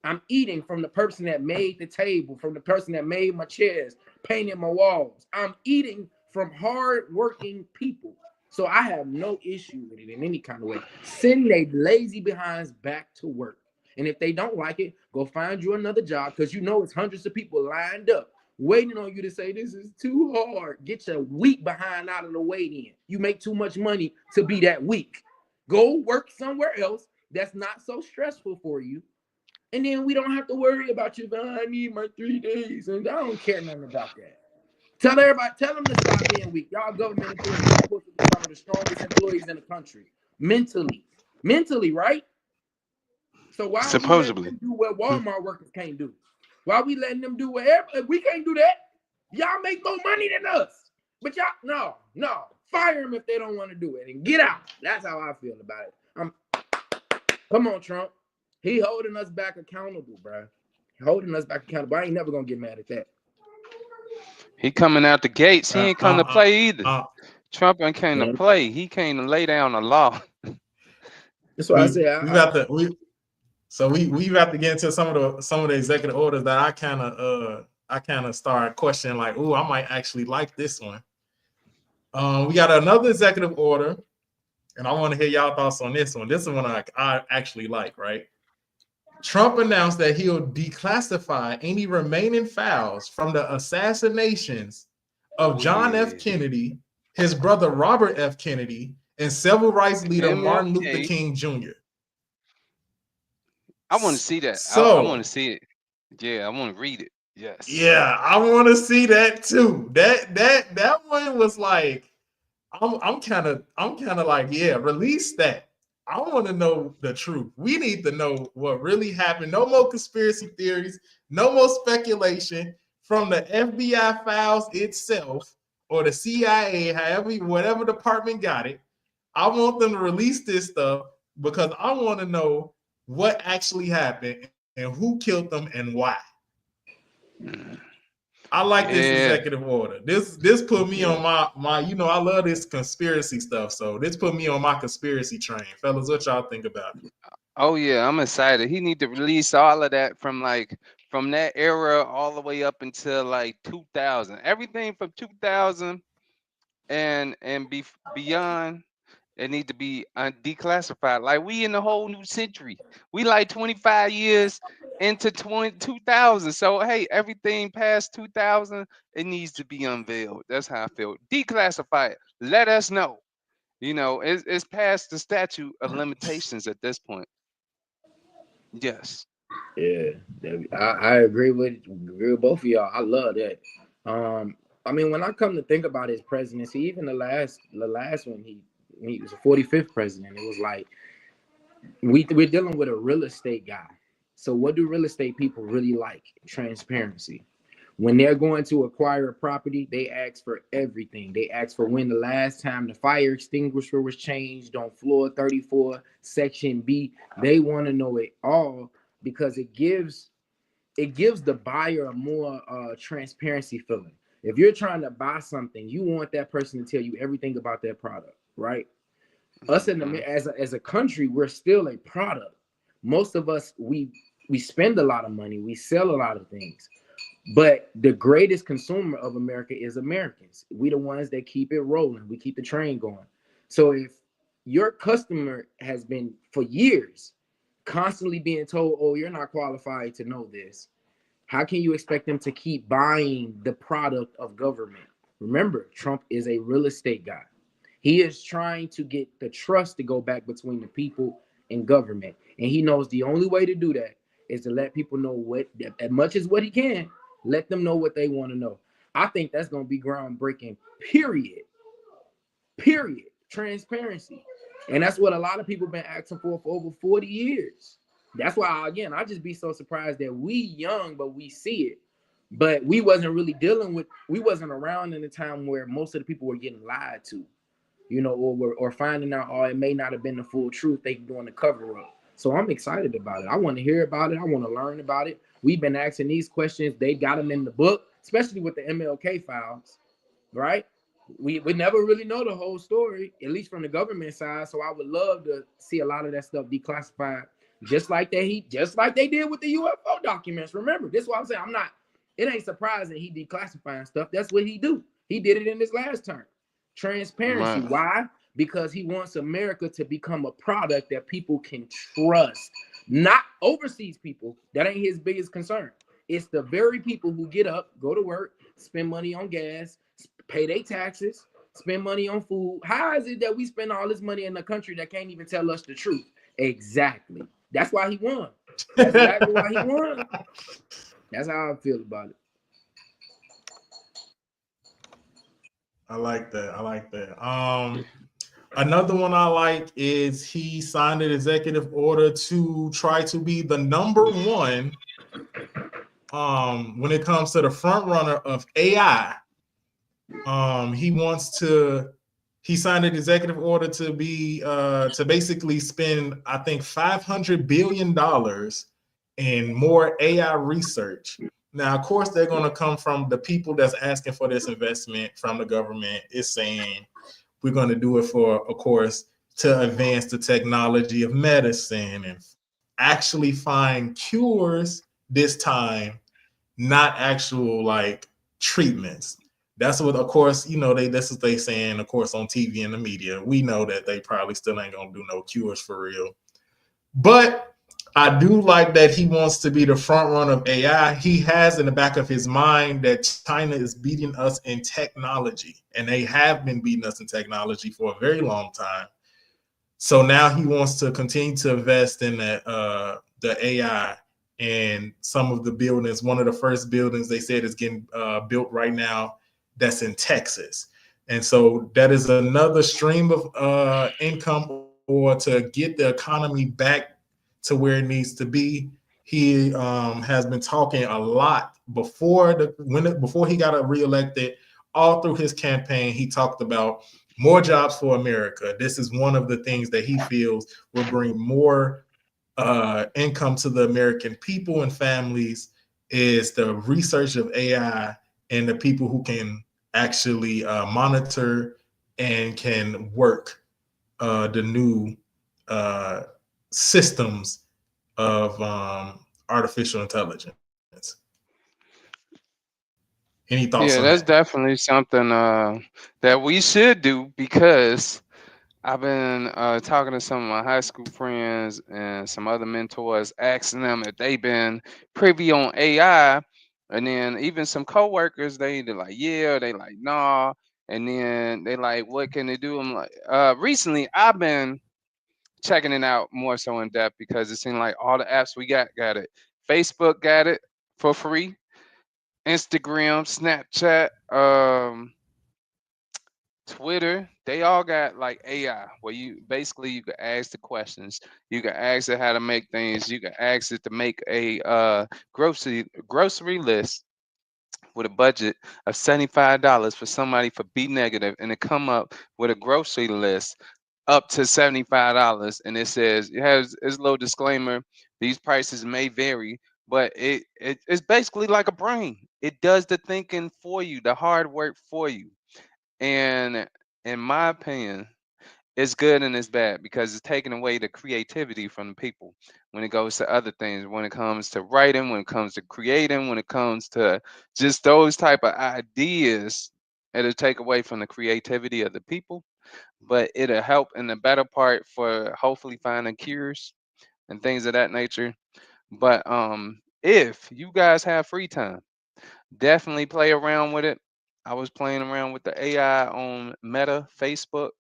I'm eating from the person that made the table, from the person that made my chairs, painted my walls. I'm eating from hard-working people. So I have no issue with it in any kind of way. Send their lazy behinds back to work. And if they don't like it, go find you another job because you know it's hundreds of people lined up waiting on you to say this is too hard. Get your weak behind out of the way then. You make too much money to be that weak. Go work somewhere else that's not so stressful for you. And then we don't have to worry about you. I need my 3 days. And I don't care nothing about that. Tell them to stop being weak. Y'all government employees are supposed to be some of the strongest employees in the country. Mentally, right? So why are we letting them do what Walmart workers can't do? Why are we letting them do whatever? We can't do that. Y'all make more money than us. But y'all, no. Fire them if they don't want to do it and get out. That's how I feel about it. Come on, Trump. He holding us back accountable, bro. Holding us back accountable. I ain't never gonna get mad at that. He coming out the gates. He ain't come to play either. Trump ain't came to play. He came to lay down the law. That's why I say we have to get into some of the executive orders that I kind of start questioning, like, oh, I might actually like this one. We got another executive order, and I want to hear y'all thoughts on this one. This is one I actually like, right? Trump announced that he'll declassify any remaining files from the assassinations of John F. Kennedy, his brother Robert F. Kennedy, and civil rights leader Martin Luther King Jr. I want to see that. So, I want to see it. Yeah, I want to read it. Yes. Yeah, I want to see that too. That one was like, I'm kind of like, yeah, release that. I want to know the truth. We need to know what really happened. No more conspiracy theories. No more speculation from the FBI files itself or the CIA, whatever department got it. I want them to release this stuff because I want to know what actually happened and who killed them and why. I like this executive order. This put me on my I love this conspiracy stuff. So this put me on my conspiracy train. Fellas, what y'all think about it? Oh yeah, I'm excited. He need to release all of that from that era all the way up until like 2000. Everything from 2000 and beyond, it need to be declassified. Like we in the whole new century. We like 25 years into 2000. So hey, everything past 2000, it needs to be unveiled. That's how I feel. Declassify it. Let us know. It's past the statute of limitations at this point. Yes. Yeah, I agree with both of y'all. I love that. I mean, when I come to think about his presidency, even the last one, he was the 45th president. It was like we're dealing with a real estate guy. So what do real estate people really like? Transparency. When they're going to acquire a property, they ask for everything. They ask for when the last time the fire extinguisher was changed on floor 34, section B. They want to know it all because it gives the buyer a more transparency feeling. If you're trying to buy something, you want that person to tell you everything about that product, right? Us as a country, we're still a product. Most of us, we spend a lot of money, we sell a lot of things, but the greatest consumer of America is Americans. We the ones that keep it rolling, we keep the train going. So if your customer has been for years constantly being told, oh, you're not qualified to know this, how can you expect them to keep buying the product of government? Remember, Trump is a real estate guy. He is trying to get the trust to go back between the people and government. And he knows the only way to do that is to let people know what, as much as what he can, let them know what they want to know. I think that's going to be groundbreaking, period. Period. Transparency. And that's what a lot of people been asking for over 40 years. That's why, again, I just be so surprised that we young, but we see it. But we wasn't around in the time where most of the people were getting lied to, or finding out, oh, it may not have been the full truth. They doing the cover up. So I'm excited about it. I want to hear about it. I want to learn about it. We've been asking these questions. They got them in the book, especially with the MLK files, right? We never really know the whole story, at least from the government side. So I would love to see a lot of that stuff declassified, just like they did with the UFO documents. Remember, this is what I'm saying. It ain't surprising he declassifying stuff. That's what he do. He did it in his last term. Transparency. Right. Why? Because he wants America to become a product that people can trust, not overseas people. That ain't his biggest concern. It's the very people who get up, go to work, spend money on gas, pay their taxes, spend money on food. How is it that we spend all this money in a country that can't even tell us the truth? Exactly. That's why he won. That's exactly why he won. That's how I feel about it. I like that. Another one I like is he signed an executive order to try to be the number one when it comes to the front runner of AI. He signed an executive order to be to basically spend, I think, $500 billion in more AI research. Now, of course, they're going to come from the people that's asking for this investment from the government is saying, we're going to do it for, of course, to advance the technology of medicine and actually find cures this time, not actual like treatments. That's what, of course, this is they saying, of course, on TV and the media. We know that they probably still ain't going to do no cures for real. But I do like that he wants to be the front runner of AI. He has in the back of his mind that China is beating us in technology, and they have been beating us in technology for a very long time. So now he wants to continue to invest in the AI and some of the buildings. One of the first buildings they said is getting built right now that's in Texas. And so that is another stream of income or to get the economy back to where it needs to be. He has been talking a lot before he got reelected. All through his campaign, he talked about more jobs for America. This is one of the things that he feels will bring more income to the American people and families is the research of AI and the people who can actually monitor and can work the new systems of artificial intelligence. Any thoughts Yeah, on that's that? definitely something that we should do because I've been talking to some of my high school friends and some other mentors, asking them if they've been privy on AI, and then even some coworkers, they're like, yeah, they like, nah, and then they like, what can they do? I'm like, recently I've been checking it out more so in depth because it seemed like all the apps we got it. Facebook got it for free. Instagram, Snapchat, Twitter, they all got like AI where you can ask the questions. You can ask it how to make things. You can ask it to make a grocery list with a budget of $75 for somebody for B negative, and it come up with a grocery list up to $75, and it says it has its little disclaimer. These prices may vary, but it's basically like a brain. It does the thinking for you, the hard work for you. And in my opinion, it's good and it's bad because it's taking away the creativity from the people when it goes to other things, when it comes to writing, when it comes to creating, when it comes to just those type of ideas. It'll take away from the creativity of the people, but it'll help in the better part for hopefully finding cures and things of that nature. But if you guys have free time, definitely play around with it. I was playing around with the AI on Meta, Facebook,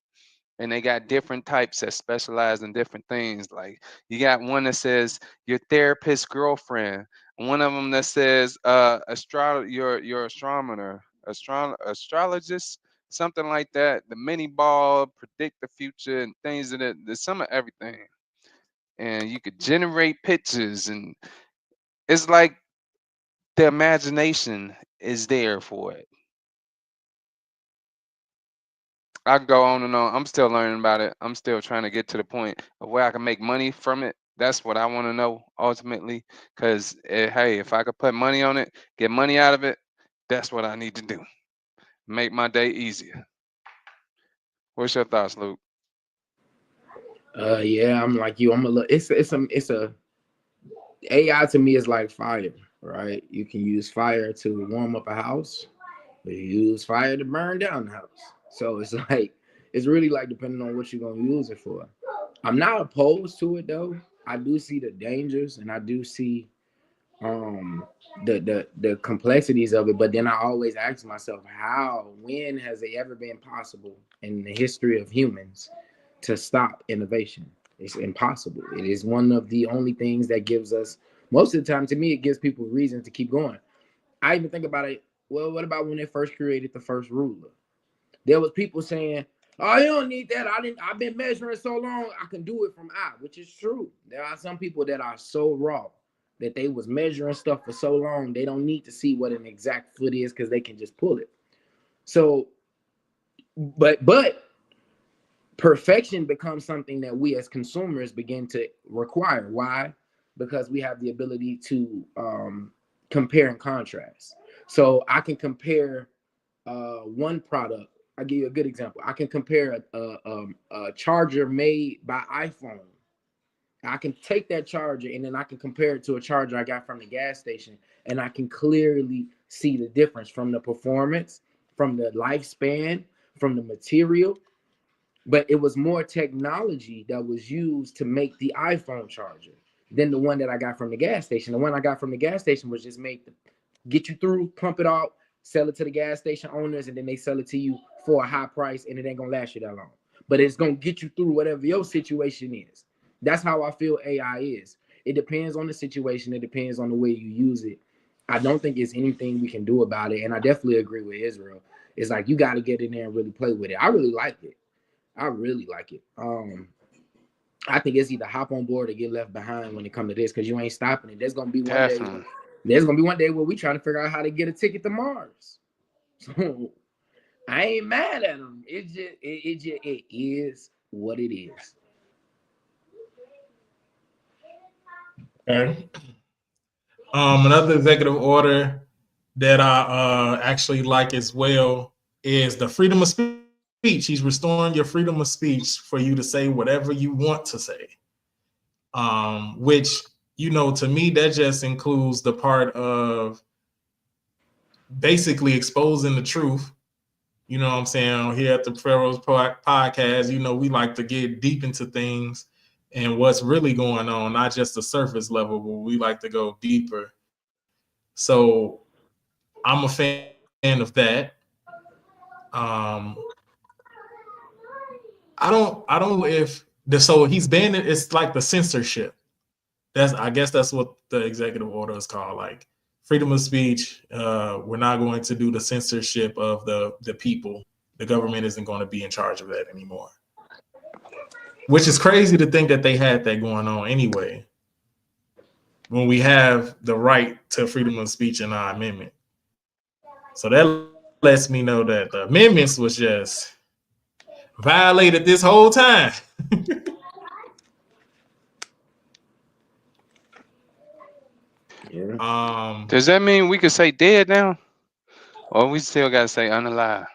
and they got different types that specialize in different things. Like you got one that says your therapist girlfriend, one of them that says your astronomer, astrologist, something like that. The mini ball predict the future and things of that. There's some of everything, and you could generate pictures, and it's like the imagination is there for it. I can go on and on. I'm still learning about it. I'm still trying to get to the point of where I can make money from it. That's what I want to know ultimately. Because, hey, if I could put money on it, get money out of it, that's what I need to do. Make my day easier. What's your thoughts, Luke? Yeah, I'm like you. I'm a little. It's a AI to me is like fire, right? You can use fire to warm up a house, or you use fire to burn down the house. So it's like it's really like depending on what you're gonna use it for. I'm not opposed to it though. I do see the dangers and I do see um the complexities of it, but then I always ask myself when has it ever been possible in the history of humans to stop innovation? It's impossible. It is one of the only things that gives us, most of the time, to me, it gives people reason to keep going. I even think about it. Well, what about when they first created the first ruler? There was people saying, "Oh, you don't need that. I've been measuring so long. I can do it from eye," which is true. There are some people that are so raw that they was measuring stuff for so long they don't need to see what an exact foot is because they can just pull it. So, but perfection becomes something that we as consumers begin to require. Why? Because we have the ability to compare and contrast. So I can compare one product. I'll give you a good example. I can compare a charger made by iPhone. I can take that charger and then I can compare it to a charger I got from the gas station, and I can clearly see the difference from the performance, from the lifespan, from the material. But it was more technology that was used to make the iPhone charger than the one that I got from the gas station. The one I got from the gas station was just made to get you through, pump it out, sell it to the gas station owners, and then they sell it to you for a high price, and it ain't gonna last you that long. But it's gonna get you through whatever your situation is. That's how I feel AI is. It depends on the situation. It depends on the way you use it. I don't think it's anything we can do about it. And I definitely agree with Israel. It's like you got to get in there and really play with it. I really like it. I really like it. I think it's either hop on board or get left behind when it comes to this, because you ain't stopping it. There's gonna be one day. Definitely. There's gonna be one day where we trying to figure out how to get a ticket to Mars. So I ain't mad at them. It is what it is. Okay. Another executive order that I actually like as well is the freedom of speech. He's restoring your freedom of speech for you to say whatever you want to say. Which, to me, that just includes the part of basically exposing the truth You know what I'm saying? Here at the Pharaohs Podcast, we like to get deep into things and what's really going on, not just the surface level, but we like to go deeper. So I'm a fan of that. Um, I don't know if so he's banned it. It's like the censorship. I guess that's what the executive order is called. Like freedom of speech. We're not going to do the censorship of the people. The government isn't going to be in charge of that anymore. Which is crazy to think that they had that going on anyway. When we have the right to freedom of speech in our amendment. So that lets me know that the amendments was just violated this whole time. Yeah. Does that mean we can say dead now, or we still gotta say unalive?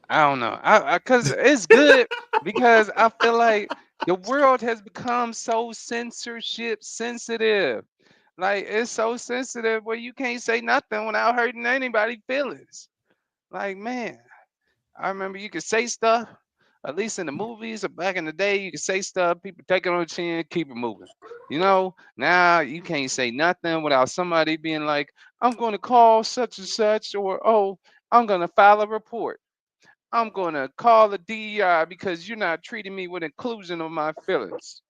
I don't know. Cause it's good because I feel like the world has become so censorship sensitive. Like it's so sensitive where you can't say nothing without hurting anybody's feelings. Like man, I remember you could say stuff. At least in the movies or back in the day, you could say stuff. People take it on the chin, keep it moving. Now you can't say nothing without somebody being like, "I'm going to call such and such," or "Oh, I'm going to file a report. I'm going to call the DEI because you're not treating me with inclusion of my feelings."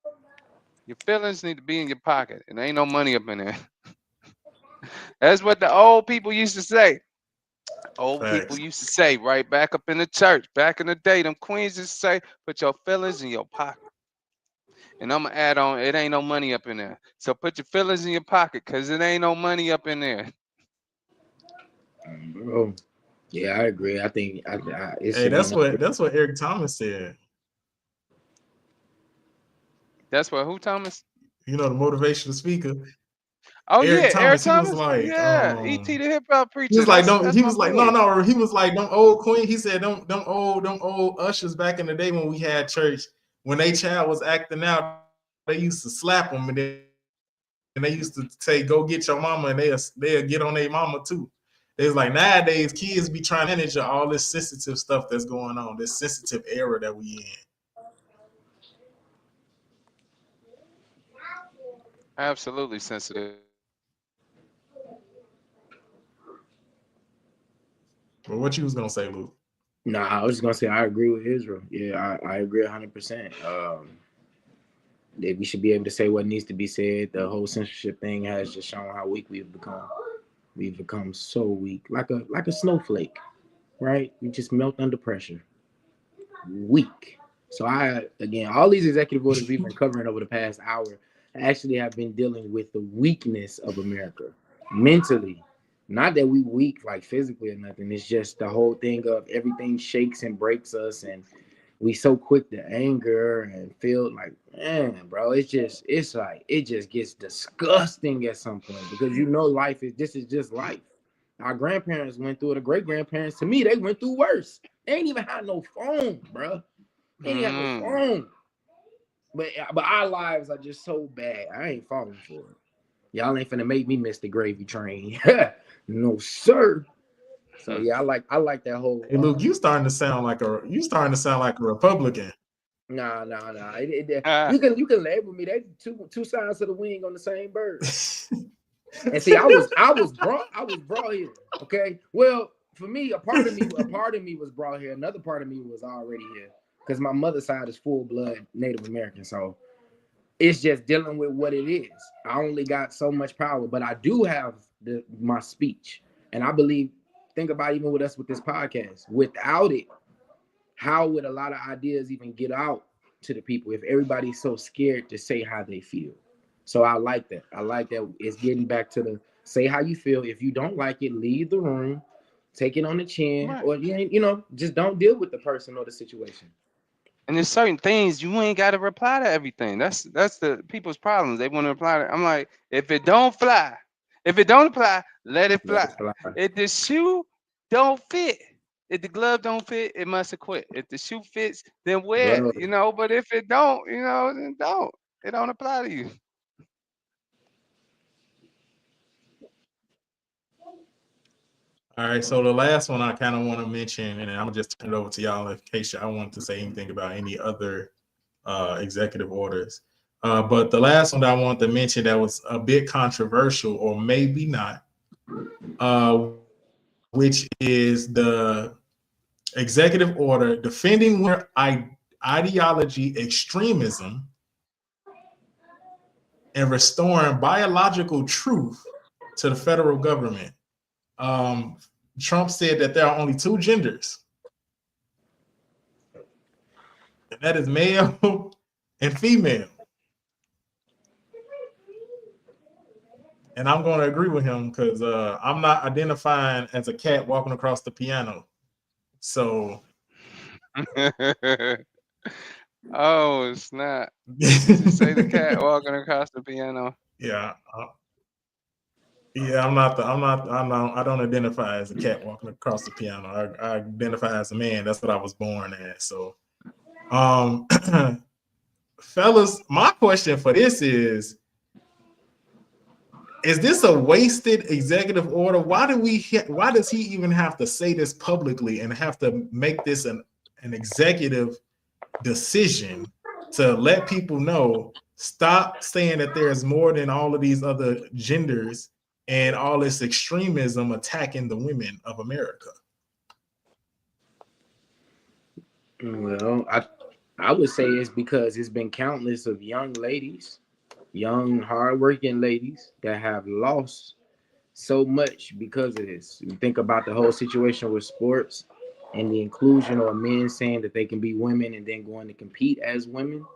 Your feelings need to be in your pocket, and there ain't no money up in there. That's what the old people used to say. Old people Facts. used to say right back up in the church, back in the day, them queens used to say, "Put your feelings in your pocket." And I'm gonna add on, it ain't no money up in there. So put your feelings in your pocket, cause it ain't no money up in there. Bro. Yeah, I agree. I think it's Hey, again. that's what Eric Thomas said. That's what who Thomas? The motivational speaker. Oh Eric yeah, Eric Thomas, Thomas. Yeah, E.T. the hip hop he preacher. was like, That's he my was like, boy. no, he was like, them old queen. He said, them old ushers back in the day when we had church, when they child was acting out, they used to slap them and then they used to say, go get your mama, and they'll get on their mama too. They was like, nowadays kids be trying to take advantage of all this sensitive stuff that's going on, this sensitive era that we in. Absolutely sensitive. But what you was gonna say, Luke? Nah, I was just gonna say I agree with Israel. Yeah, I agree 100%. That we should be able to say what needs to be said. The whole censorship thing has just shown how weak we've become. We've become so weak, like a snowflake, right? We just melt under pressure. Weak. So again, all these executive orders we've been covering over the past hour actually have been dealing with the weakness of America mentally. Not that we weak like physically or nothing. It's just the whole thing of everything shakes and breaks us, and we so quick to anger and feel like, man, bro, it's like it just gets disgusting at some point because life is just life. Our grandparents went through it. The great grandparents, to me, they went through worse. They ain't even had no phone, bro. They ain't had no Mm. phone. But our lives are just so bad. I ain't falling for it. Y'all ain't finna make me miss the gravy train. No, sir. So yeah, I like that whole Hey, Luke, you starting to sound like a Republican. nah. Ah, You can label me. They two sides of the wing on the same bird. And see, I was brought here. Okay. Well, for me, a part of me was brought here. Another part of me was already here because my mother's side is full blood Native American. So it's just dealing with what it is. I only got so much power, but I do have my speech, and I believe. Think about even with us with this podcast. Without it, how would a lot of ideas even get out to the people if everybody's so scared to say how they feel? So I like that. I like that it's getting back to the say how you feel. If you don't like it, leave the room, take it on the chin, right. or just don't deal with the person or the situation. And there's certain things you ain't got to reply to everything. That's the people's problems. They want to reply to. I'm like, if it don't fly, if it don't apply, let it Let fly. it fly. If the shoe don't fit, if the glove don't fit, it must have quit. If the shoe fits, then wear Bro, it. But if it don't, then don't. It don't apply to you. All right, so the last one I kind of want to mention, and I'm gonna just turn it over to y'all in case y'all want to say anything about any other executive orders. But the last one that I want to mention that was a bit controversial, or maybe not, which is the executive order defending women ideology extremism and restoring biological truth to the federal government. Trump said that there are only two genders, and that is male and female. And I'm going to agree with him because I'm not identifying as a cat walking across the piano. So, Oh, snap. Did you say the cat walking across the piano? yeah, I don't identify as a cat walking across the piano. I identify as a man. That's what I was born as. So, fellas, my question for this is this a wasted executive order? Why does he even have to say this publicly and have to make this an executive decision to let people know, stop saying that there's more than all of these other genders and all this extremism attacking the women of America? Well, I would say it's because it's been countless of young ladies, young hardworking ladies that have lost so much because of this. You think about the whole situation with sports and the inclusion of men saying that they can be women and then going to compete as women.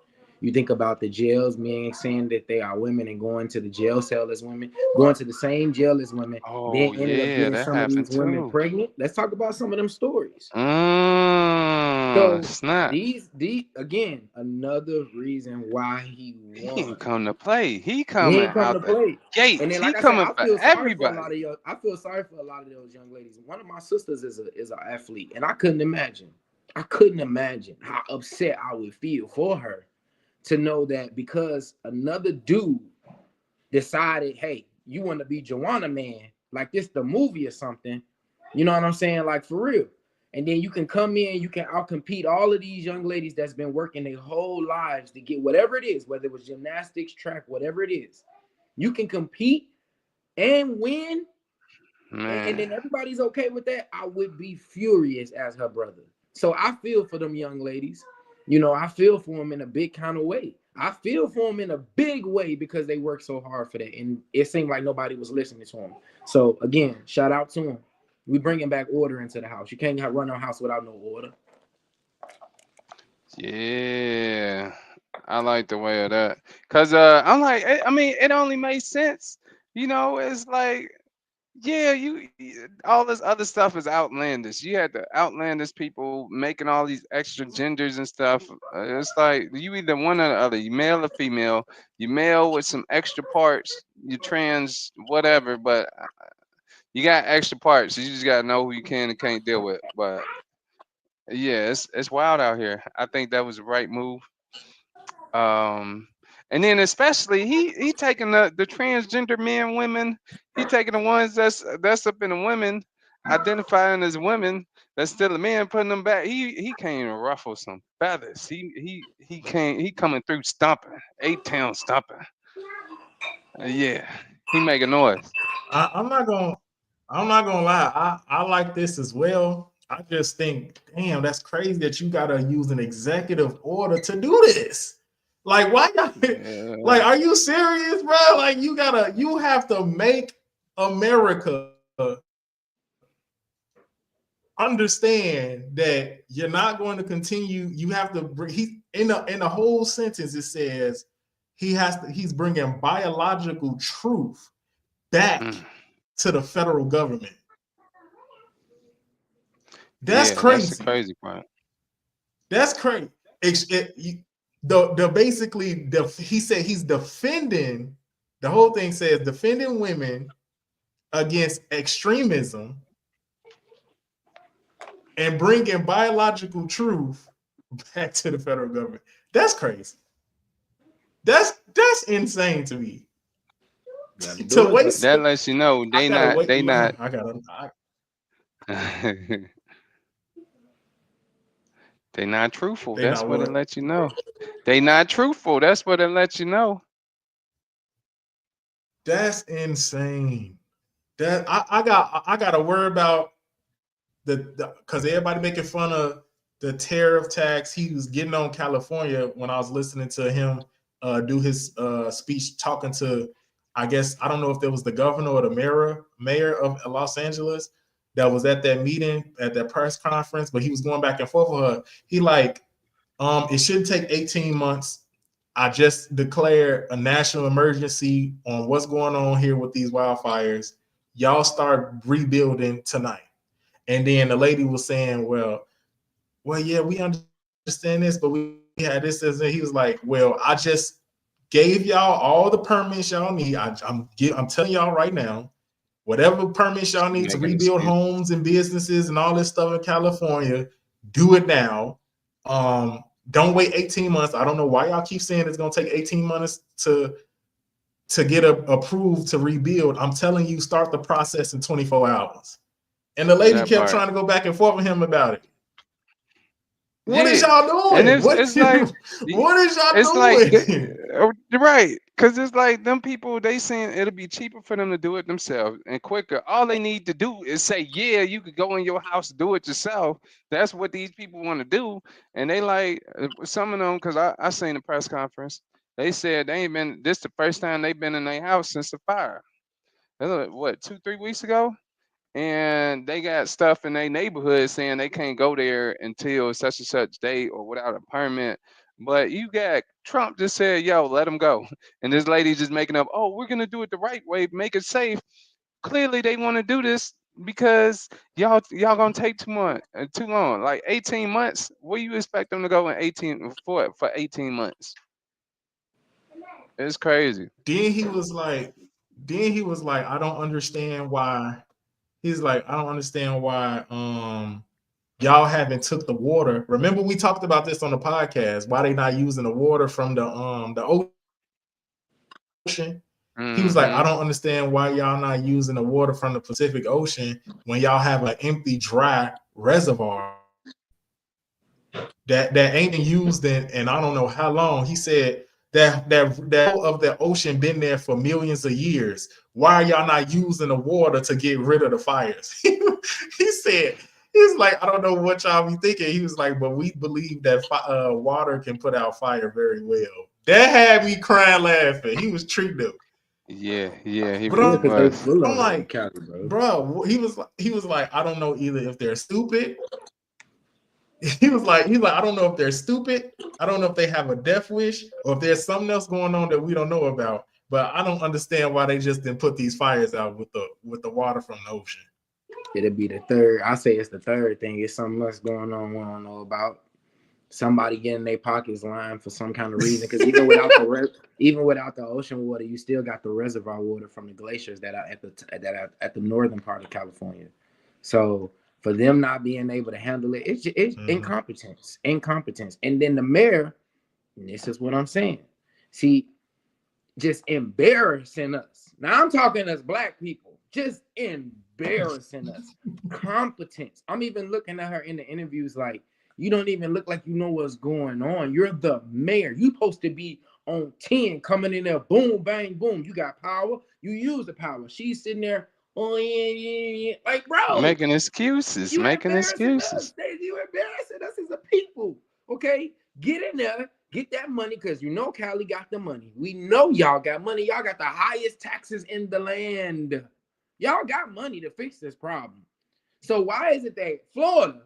You think about the jails, men saying that they are women and going to the jail cell as women, going to the same jail as women, Oh, then ended up yeah, getting that some of happened these women too. pregnant. Let's talk about some of them stories. So Snap. these again, another reason why he He won. ain't come to play. He He coming ain't coming out to the play. gates. And then, He like I said, coming I for feel sorry for a everybody. lot of y'all. I feel sorry for a lot of those young ladies. One of my sisters is an athlete, and I couldn't imagine how upset I would feel for her to know that because another dude decided, hey, you want to be Joanna Man, like this the movie or something. You know what I'm saying? Like for real. And then you can come in, you can outcompete all of these young ladies that's been working their whole lives to get whatever it is, whether it was gymnastics, track, whatever it is. You can compete and win, and then everybody's okay with that. I would be furious as her brother. So I feel for them young ladies. You know, I feel for them in a big kind of way. I feel for them in a big way because they work so hard for that. And it seemed like nobody was listening to them. So again, shout out to them. We bringing back order into the house. You can't run our house without no order. Yeah, I like the way of that. Cause I'm like, I mean, it only makes sense. It's like, yeah, all this other stuff is outlandish. You had the outlandish people making all these extra genders and stuff. It's like you either one or the other. You male or female. You male with some extra parts. You trans, whatever. But you got extra parts. So you just gotta know who you can and can't deal with. But yeah, it's wild out here. I think that was the right move. Um, and then especially he taking the transgender men, women. He taking the ones that's up in the women, identifying as women. That's still a man, putting them back. He came to ruffle some feathers. He coming through stomping, A-town stomping. Yeah, he making noise. I'm not gonna lie. I like this as well. I just think, damn, that's crazy that you gotta use an executive order to do this. Like, why y'all like, are you serious, bro? Like, you have to make America understand that you're not going to continue. You have to bring, he in the whole sentence it says he's bringing biological truth back to the federal government. That's Yeah, that's the crazy. crazy part. That's crazy. He said he's defending, the whole thing says defending women against extremism and bringing biological truth back to the federal government. That's crazy. That's insane to me. To waste, That lets you know I gotta wait. they not. They not truthful. They That's not what it what? lets you know. They not truthful. That's what it lets you know. That's insane. That I got to worry about the because everybody making fun of the tariff tax he was getting on California when I was listening to him do his speech talking to, I guess, I don't know if there was the governor or the mayor of Los Angeles that was at that meeting at that press conference, but he was going back and forth with her. He like, it shouldn't take 18 months. I just declared a national emergency on what's going on here with these wildfires. Y'all start rebuilding tonight. And then the lady was saying, well, yeah, we understand this, but we had this. And he was like, well, I just gave y'all all the permits y'all need. I'm telling y'all right now, whatever permits y'all need to Making rebuild excuses. homes and businesses and all this stuff in California, do it now. Don't wait 18 months. I don't know why y'all keep saying it's gonna take 18 months to get approved to rebuild. I'm telling you, start the process in 24 hours. And the lady That kept part. trying to go back and forth with him about it. What is Yeah. y'all And doing? it's like What is y'all it's like doing? right, because it's like them people, they saying it'll be cheaper for them to do it themselves and quicker. All they need to do is say, yeah, you could go in your house, do it yourself. That's what these people want to do. And they like some of them, because I seen the press conference, they said they ain't been, this the first time they've been in their house since the fire. What, 2 3 weeks ago? And they got stuff in their neighborhood saying they can't go there until such and such date or without a permit. But you got Trump just said, yo, let them go. And this lady just making up, oh, we're going to do it the right way, make it safe. Clearly, they want to do this because y'all going to take too long. Like 18 months. Where you expect them to go in 18 for 18 months? It's crazy. Then he was like, I don't understand why. He's like, I don't understand why y'all haven't took the water. Remember, we talked about this on the podcast. Why they not using the water from the ocean? He was like, I Mm-hmm. don't understand why y'all not using the water from the Pacific Ocean when y'all have an empty, dry reservoir that ain't been used in I don't know how long. He said that whole of the ocean been there for millions of years. Why are y'all not using the water to get rid of the fires? He said, he's like, I don't know what y'all be thinking. He was like, but we believe that water can put out fire very well. That had me crying laughing. He was treating them. Yeah, yeah, he But Yeah, really because they was. full I'm of it in like, Cali, bro. bro, he was like, I don't know either if they're stupid. He's like, I don't know if they're stupid. I don't know if they have a death wish or if there's something else going on that we don't know about. But I don't understand why they just didn't put these fires out with the water from the ocean. It'll be the third. I say it's the third thing. It's something else going on we don't know about. Somebody getting their pockets lined for some kind of reason. Because even without the ocean water, you still got the reservoir water from the glaciers that are at the northern part of California. So for them not being able to handle it, it's incompetence. And then the mayor, and this is what I'm saying. See, just embarrassing us. Now I'm talking as black people, just embarrassing us. Competence. I'm even looking at her in the interviews like, you don't even look like you know what's going on. You're the mayor. You supposed to be on 10 coming in there, boom, bang, boom. You got power. You use the power. She's sitting there, oh, yeah. Like, bro, Making excuses, you making embarrassing us. excuses. You embarrassing us as a people. Okay? Get in there, get that money, because you know Cali got the money. We know y'all got money. Y'all got the highest taxes in the land. Y'all got money to fix this problem. So why is it that Florida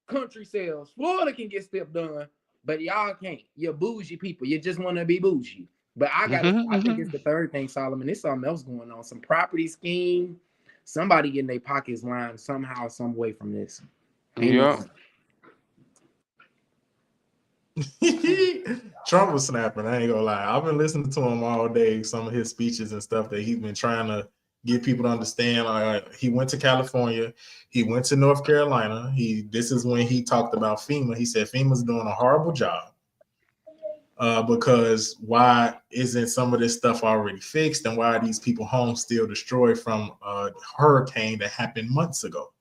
country sales, Florida can get stuff done, but y'all can't? You're bougie people. You just want to be bougie. But I think it's the third thing, Solomon. There's something else going on. Some property scheme. Somebody getting their pockets lined somehow, some way from this. Yeah. Trump was snapping. I ain't gonna lie. I've been listening to him all day. Some of his speeches and stuff that he's been trying to get people to understand. He went to California. He went to North Carolina. This is when he talked about FEMA. He said FEMA's doing a horrible job. Because why isn't some of this stuff already fixed, and why are these people homes still destroyed from a hurricane that happened months ago?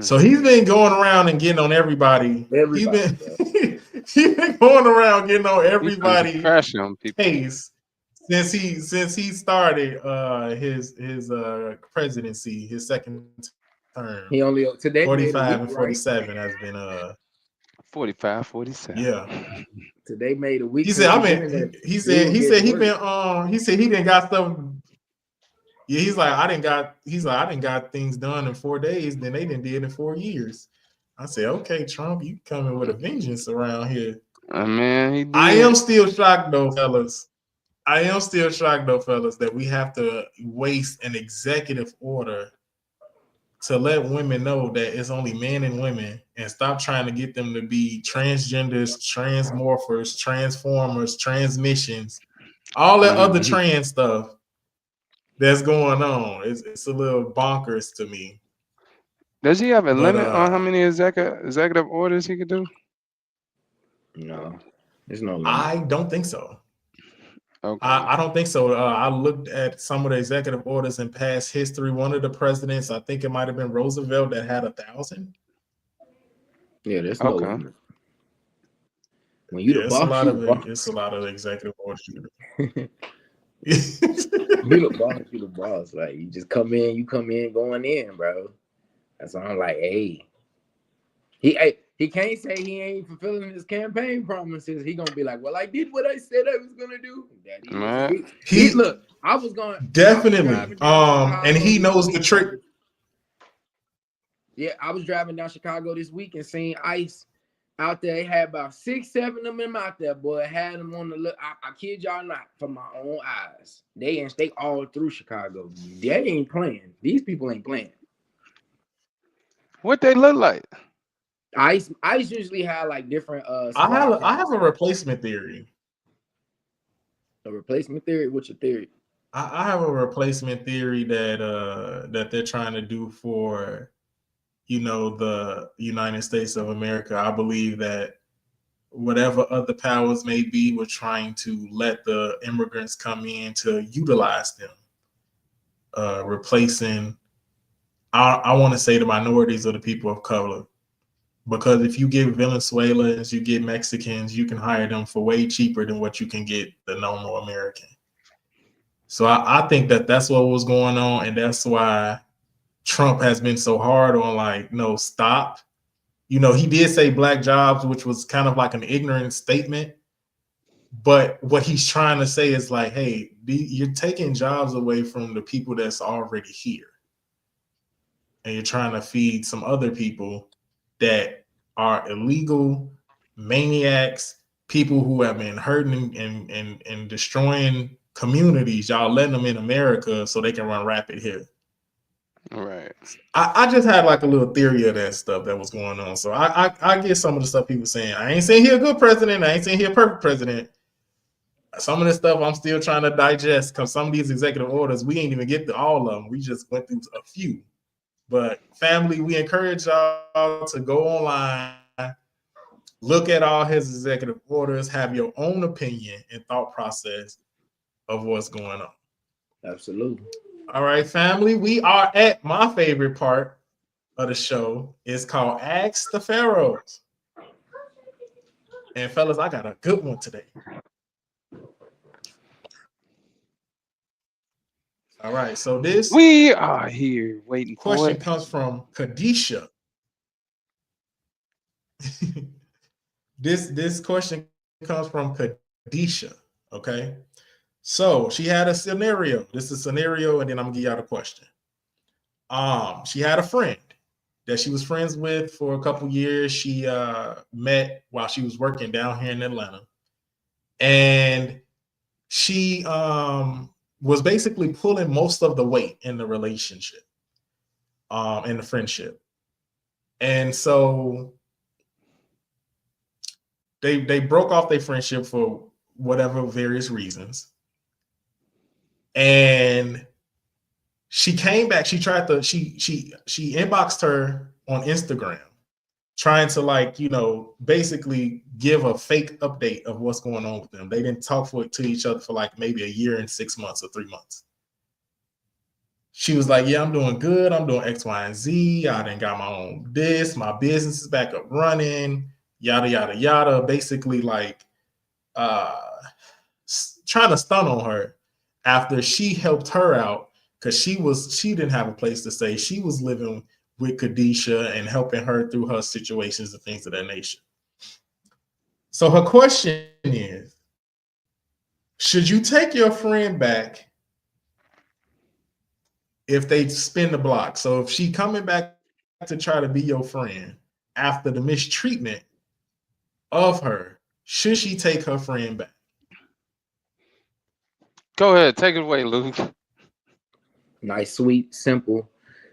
So he's been going around and getting on everybody. He's been going around getting on everybody case since he started his presidency, his second term. He only today 45 and 47 has been 45, 47. Yeah. Today made a week. He said he said he didn't got stuff. Yeah, he's like I didn't got things done in 4 days, then they didn't did in 4 years. I said, okay, Trump, you coming with a vengeance around here. Man, he did. I am still shocked though, fellas. That we have to waste an executive order to let women know that it's only men and women, and stop trying to get them to be transgenders, transmorphers, transformers, transmissions, all that other trans stuff that's going on. It's a little bonkers to me. Does he have a limit on how many executive orders he could do? No, there's no limit. I don't think so. Okay. I don't think so. I looked at some of the executive orders in past history. One of the presidents, I think it might have been Roosevelt, that had 1,000. Yeah, there's no limit. When you the boss, it's a lot of executive orders. You the boss. Like you just come in, going in, bro. That's why I'm like, hey, he can't say he ain't fulfilling his campaign promises. He gonna be like, well, I did what I said I was gonna do. Look, I was going definitely. And he knows the trick. Yeah, I was driving down Chicago this week and seeing ICE out there. They had about 6, 7 of them out there, boy. Had them on the look. I kid y'all not, from my own eyes. They all through Chicago. They ain't playing. These people ain't playing. What they look like? ICE usually have like different. I have a replacement theory. A replacement theory? What's your theory? I have a replacement theory that they're trying to do for, the United States of America. I believe that whatever other powers may be, we're trying to let the immigrants come in to utilize them, replacing. I want to say the minorities or the people of color. Because if you get Venezuelans, you get Mexicans, you can hire them for way cheaper than what you can get the normal American. So I think that's what was going on. And that's why Trump has been so hard on like, no, stop. He did say black jobs, which was kind of like an ignorant statement. But what he's trying to say is like, hey, you're taking jobs away from the people that's already here. And you're trying to feed some other people that are illegal maniacs, people who have been hurting and destroying communities. Y'all letting them in America so they can run rapid here. All right. I just had like a little theory of that stuff that was going on. So I get some of the stuff people saying. I ain't saying he a good president. I ain't saying he a perfect president. Some of this stuff I'm still trying to digest because some of these executive orders, we ain't even get to all of them. We just went through a few. But family, we encourage y'all to go online, look at all his executive orders, have your own opinion and thought process of what's going on. Absolutely. All right, family, we are at my favorite part of the show. It's called Ask the Pharaohs. And fellas, I got a good one today. All right, so we are here waiting for question comes from Kadisha. This question comes from Kadisha. Okay, so she had a scenario. This is a scenario, and then I'm gonna give y'all the question. She had a friend that she was friends with for a couple years. She met while she was working down here in Atlanta, and she was basically pulling most of the weight in the relationship, in the friendship. And so they broke off their friendship for whatever various reasons. And she came back, she inboxed her on Instagram, trying to basically give a fake update of what's going on with them. They didn't talk to each other for like maybe a year and 6 months or 3 months. She was like, yeah, I'm doing good. I'm doing X, Y, and Z. I done got my own this. My business is back up running. Yada, yada, yada. Basically, like uh, trying to stun on her after she helped her out because she didn't have a place to stay. She was living with Khadijah and helping her through her situations and things of that nature. So her question is, should you take your friend back if they spin the block? So if she coming back to try to be your friend after the mistreatment of her, should she take her friend back? Go ahead, take it away, Luke. Nice, sweet, simple,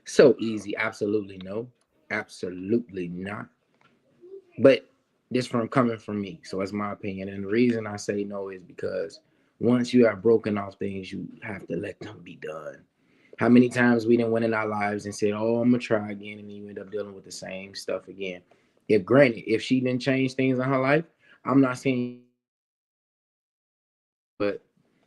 so easy. Absolutely no. Absolutely not. But this from coming from me, so that's my opinion. And the reason I say no is because once you have broken off things, you have to let them be done. How many times we didn't win in our lives and said, "Oh, I'm gonna try again," and then you end up dealing with the same stuff again. If granted, if she didn't change things in her life, I'm not saying, but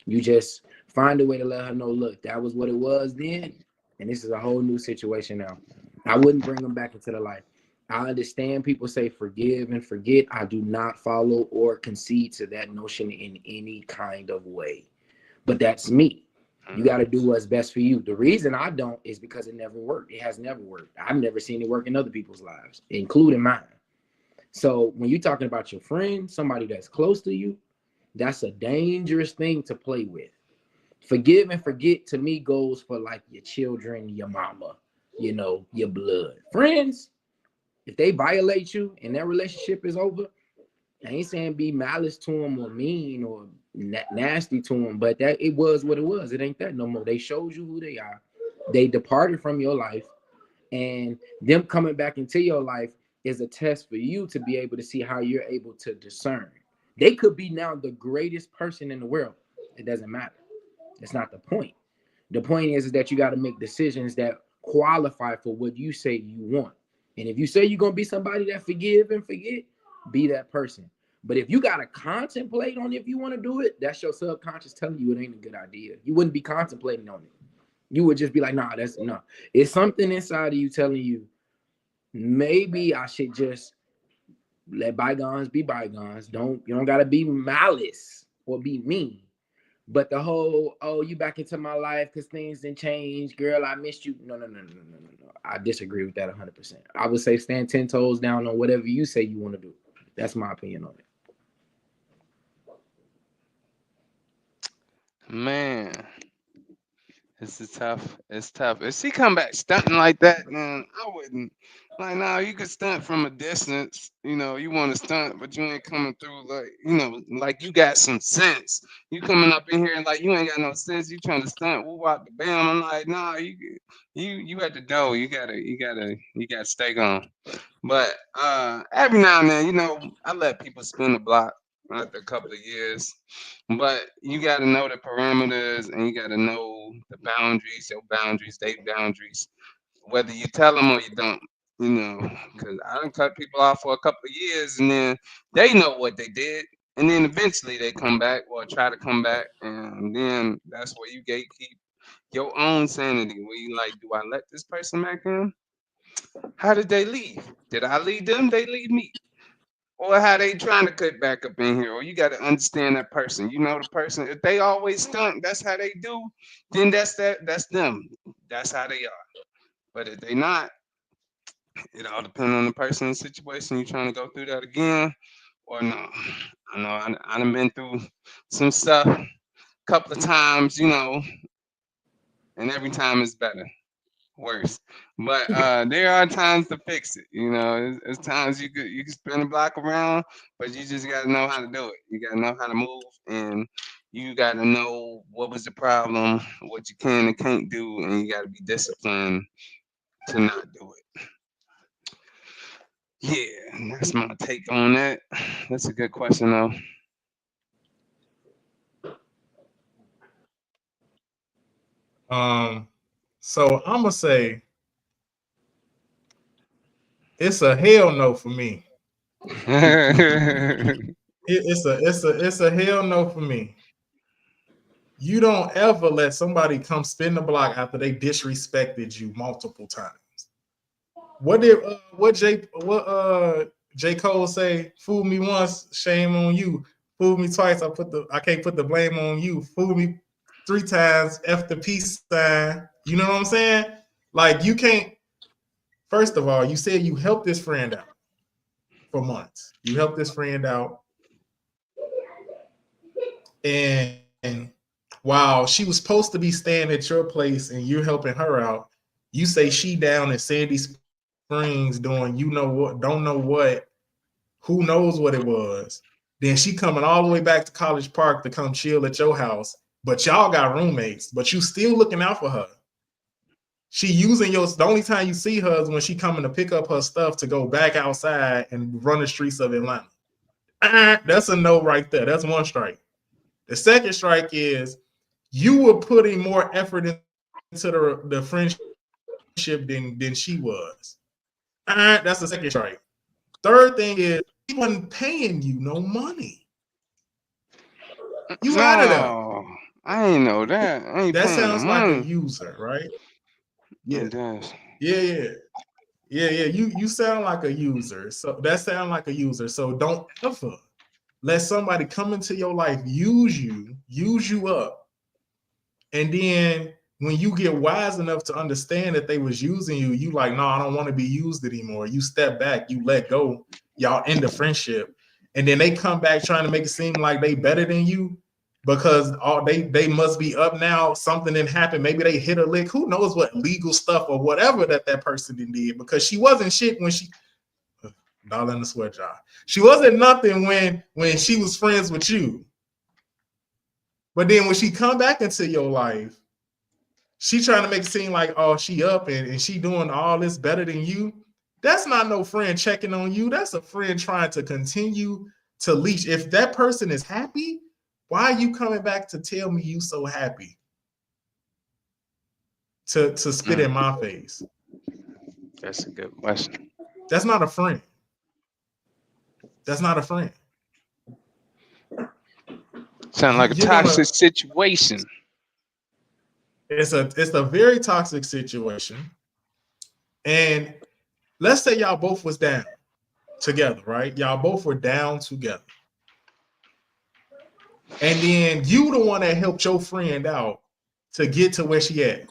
you just find a way to let her know, look, that was what it was then, and this is a whole new situation now. I wouldn't bring them back into the life. I understand people say forgive and forget. I do not follow or concede to that notion in any kind of way. But that's me. You got to do what's best for you. The reason I don't is because it never worked. It has never worked. I've never seen it work in other people's lives, including mine. So when you're talking about your friend, somebody that's close to you, that's a dangerous thing to play with. Forgive and forget to me goes for like your children, your mama, your blood. Friends, if they violate you and their relationship is over, I ain't saying be malice to them or mean or nasty to them, but that it was what it was. It ain't that no more. They showed you who they are. They departed from your life, and them coming back into your life is a test for you to be able to see how you're able to discern. They could be now the greatest person in the world. It doesn't matter. That's not the point. The point is that you got to make decisions that qualify for what you say you want. And if you say you're going to be somebody that forgive and forget, be that person. But if you got to contemplate on if you want to do it, that's your subconscious telling you it ain't a good idea. You wouldn't be contemplating on it. You would just be like, nah, that's no. It's something inside of you telling you, maybe I should just let bygones be bygones. You don't got to be malice or be mean. But the whole, oh, you back into my life because things didn't change. Girl, I missed you. No. I disagree with that 100%. I would say stand 10 toes down on whatever you say you want to do. That's my opinion on it. Man, this is tough. It's tough. If she come back stunting like that, then I wouldn't. Like, nah, you could stunt from a distance. You want to stunt, but you ain't coming through like you got some sense. You coming up in here like you ain't got no sense. You trying to stunt. Woo out the bam. I'm like, nah, you at the door. You gotta stay gone. But every now and then, I let people spin the block after a couple of years. But you got to know the parameters and you got to know the boundaries, your boundaries, their boundaries, whether you tell them or you don't. Because I done cut people off for a couple of years and then they know what they did. And then eventually they come back or try to come back. And then that's where you gatekeep your own sanity. Where you like, do I let this person back in? How did they leave? Did I leave them? They leave me. Or how they trying to cut back up in here? Or you got to understand that person. You know the person. If they always stunt, that's how they do. Then that's that. That's them. That's how they are. But if they not, it all depends on the person and situation. You trying to go through that again or no? I know I done been through some stuff a couple of times, and every time it's better. Worse. But there are times to fix it. It's times you can spin the block around, but you just gotta know how to do it. You gotta know how to move, and you gotta know what was the problem, what you can and can't do, and you gotta be disciplined to not do it. Yeah, that's my take on that. That's a good question though. So I'm gonna say it's a hell no for me. It's a hell no for me. You don't ever let somebody come spin the block after they disrespected you multiple times. What did J. Cole say? Fool me once, shame on you. Fool me twice, I can't put the blame on you. Fool me 3 times, F the peace sign. You know what I'm saying? Like, you can't. First of all, you said you helped this friend out for months. You helped this friend out, and while she was supposed to be staying at your place and you're helping her out, you say she down in Sandy Springs doing you know what, don't know what, who knows what it was. Then she coming all the way back to College Park to come chill at your house, but y'all got roommates, but you still looking out for her. She using the only time you see her is when she coming to pick up her stuff to go back outside and run the streets of Atlanta. That's a no right there. That's one strike. The second strike is you were putting more effort into the friendship than she was. That's the second strike. Third thing is he wasn't paying you no money. You out of there. I ain't know that. I ain't That paying sounds the like money. a user, right? It does. Yeah. You sound like a user. So that sound like a user. So don't ever let somebody come into your life, use you up. And then when you get wise enough to understand that they was using you, you like, no, I don't want to be used anymore. You step back, you let go, y'all end the friendship. And then they come back trying to make it seem like they better than you because they must be up now. Something didn't happen. Maybe they hit a lick. Who knows what legal stuff or whatever that person did, because she wasn't shit when she dollar in the sweat jar. She wasn't nothing when she was friends with you. But then when she come back into your life, she trying to make it seem like, oh, she up and she doing all this better than you. That's not no friend checking on you. That's a friend trying to continue to leash. If that person is happy, why are you coming back to tell me you so happy? To spit in my face. That's a good question. That's not a friend. That's not a friend. Sound like a toxic situation. It's a very toxic situation. And let's say y'all both was down together, right? Y'all both were down together. And then you the one that helped your friend out to get to where she at.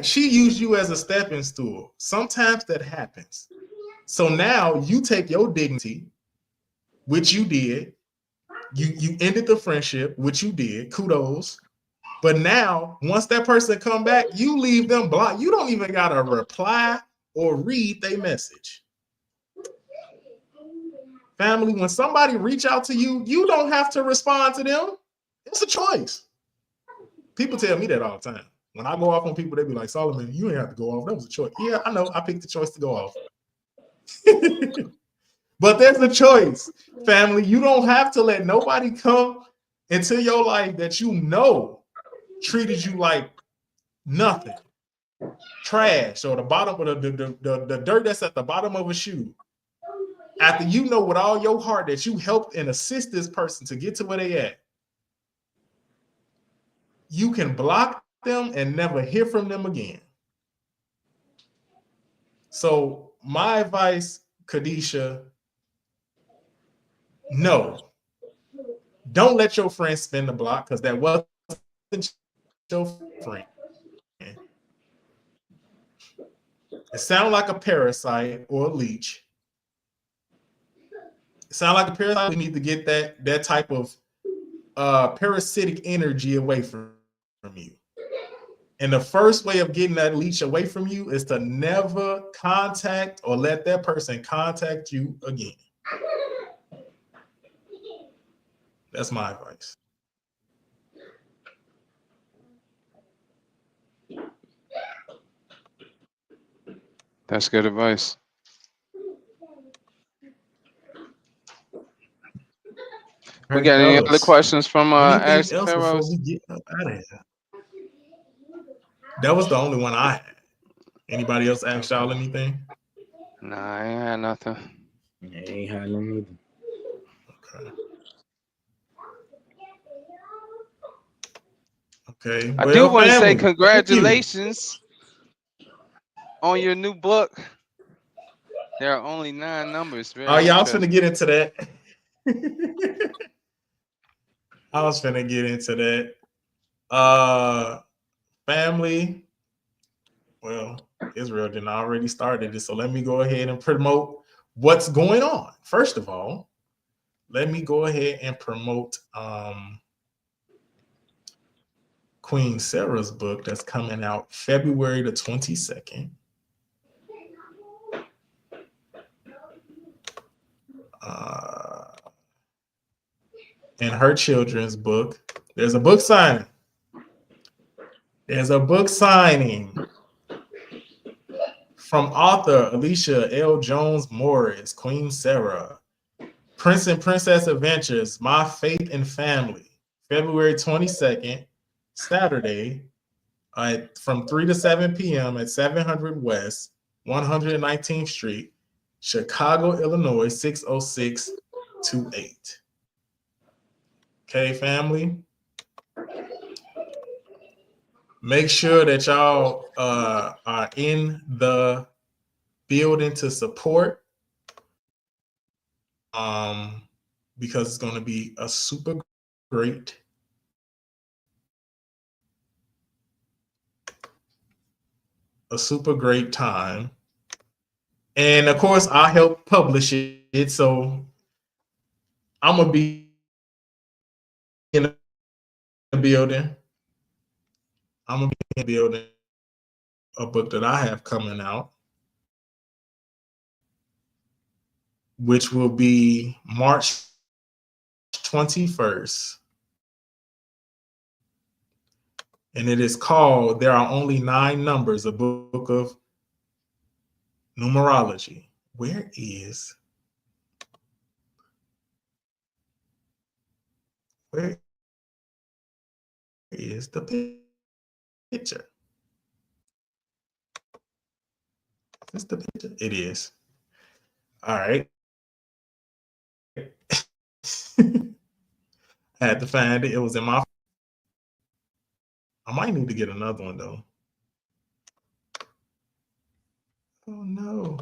She used you as a stepping stool. Sometimes that happens. So now you take your dignity, which you did. You ended the friendship, which you did. Kudos. But now, once that person come back, you leave them blocked. You don't even gotta reply or read their message. Family, when somebody reach out to you, you don't have to respond to them. It's a choice. People tell me that all the time. When I go off on people, they be like, Solomon, you ain't have to go off. That was a choice. Yeah, I know. I picked the choice to go off. But there's a choice, family. You don't have to let nobody come into your life that you know treated you like nothing, trash, or the bottom of the dirt that's at the bottom of a shoe. After you know with all your heart that you helped and assist this person to get to where they at, you can block them and never hear from them again. So my advice, Kadisha, no. Don't let your friend spin the block, because that wasn't your friend. It sounds like a parasite or a leech. It sounds like a parasite. We need to get that type of parasitic energy away from you. And the first way of getting that leech away from you is to never contact or let that person contact you again. That's my advice. That's good advice. We got any other questions from Ask the Pharaohs? Before we get up out of here? That was the only one I had. Anybody else ask y'all anything? Nah, I ain't had nothing. I ain't had none either. Okay. Okay. I do Well, want to say family, thank you. congratulations on your new book. There are only 9 numbers. Oh, Very yeah, I was finna interesting. get into that. I was finna get into that. Family. Well, Israel didn't already started it, so let me go ahead and promote what's going on. First of all, let me go ahead and promote Queen Sarah's book that's coming out February the 22nd. Uh, and her children's book. There's a book signing. There's a book signing from author Alicia L. Jones Morris, Queen Sarah, Prince and Princess Adventures, My Faith and Family, February 22nd, Saturday, from 3 to 7 p.m. at 700 West, 119th Street, Chicago, Illinois, 60628. Okay, family? Make sure that y'all are in the building to support because it's going to be a great super great time. And of course, I help publish it. So I'm going to be in the building. I'm going to be in the building a book that I have coming out, which will be March 21st. And it is called There Are Only 9 Numbers, a book of numerology. Where is the picture? Is this the picture? It is. All right. I had to find it. It was in my. I might need to get another one though. Oh no.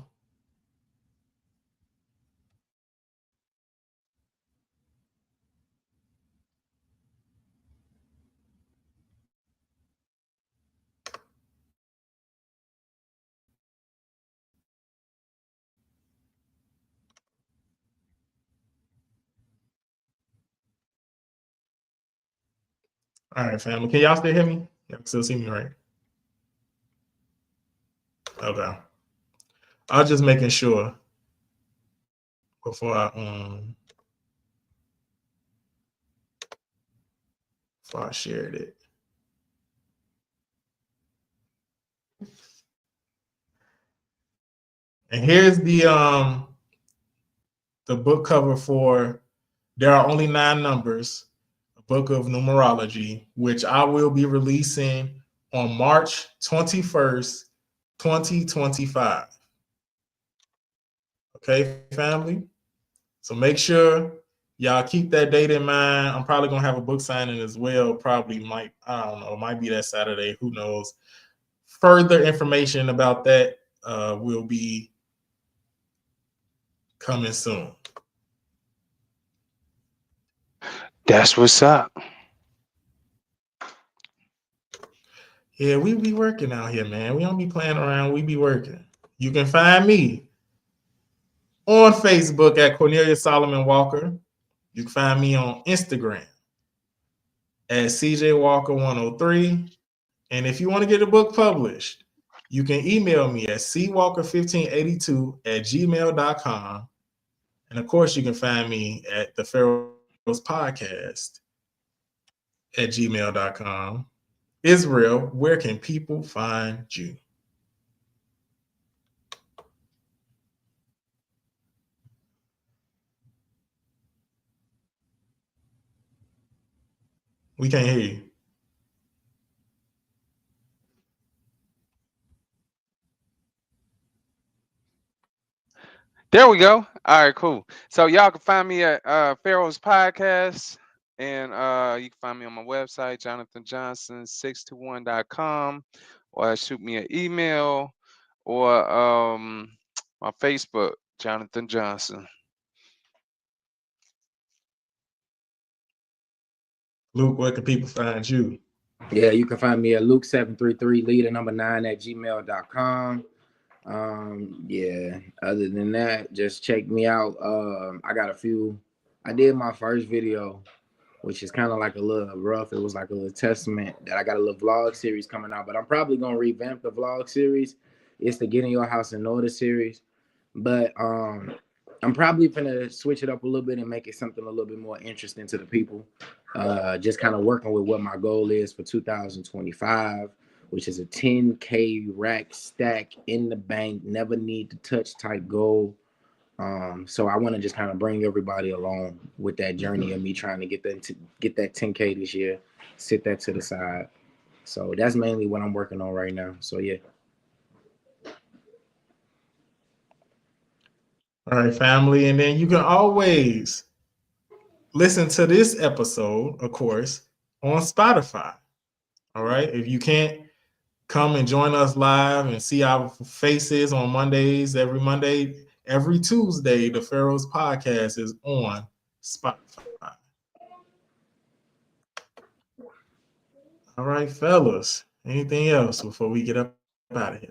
All right, family. Can y'all still hear me? Y'all can still see me, right? Okay. I was just making sure before I shared it. And here's the book cover for There Are Only 9 Numbers, a book of numerology, which I will be releasing on March 21st, 2025. Okay, family? So make sure y'all keep that date in mind. I'm probably gonna have a book signing as well. Probably I don't know, might be that Saturday. Who knows? Further information about that will be coming soon. That's what's up. Yeah, we be working out here, man. We don't be playing around. We be working. You can find me on Facebook at Cornelius Solomon Walker. You can find me on Instagram at CJ Walker 103. And if you want to get a book published, you can email me at cwalker1582 at gmail.com. And of course, you can find me at the Pharaohs Podcast at gmail.com. Israel, where can people find you? We can't hear you. There we go. All right, cool. So y'all can find me at Pharaohs Podcast And you can find me on my website, jonathanjohnson621.com, or shoot me an email, or my Facebook, Jonathan Johnson. Luke, where can people find you? Yeah, you can find me at Luke733, leader9 at gmail.com. Yeah, other than that, just check me out. I did my first video, which is kind of like a little rough. It was like a little testament that I got a little vlog series coming out, but I'm probably gonna revamp the vlog series. It's the Get in Your House in Order series, but I'm probably gonna switch it up a little bit and make it something a little bit more interesting to the people. Just kind of working with what my goal is for 2025, which is a 10K rack stack in the bank, never need to touch type goal. So I want to just kind of bring everybody along with that journey of me trying to get that 10K this year, sit that to the side. So that's mainly what I'm working on right now. So yeah. All right, family. And then you can always listen to this episode, of course, on Spotify. All right. If you can't come and join us live and see our faces on Mondays, every Tuesday, the Pharaohs Podcast is on Spotify. All right, fellas. Anything else before we get up out of here?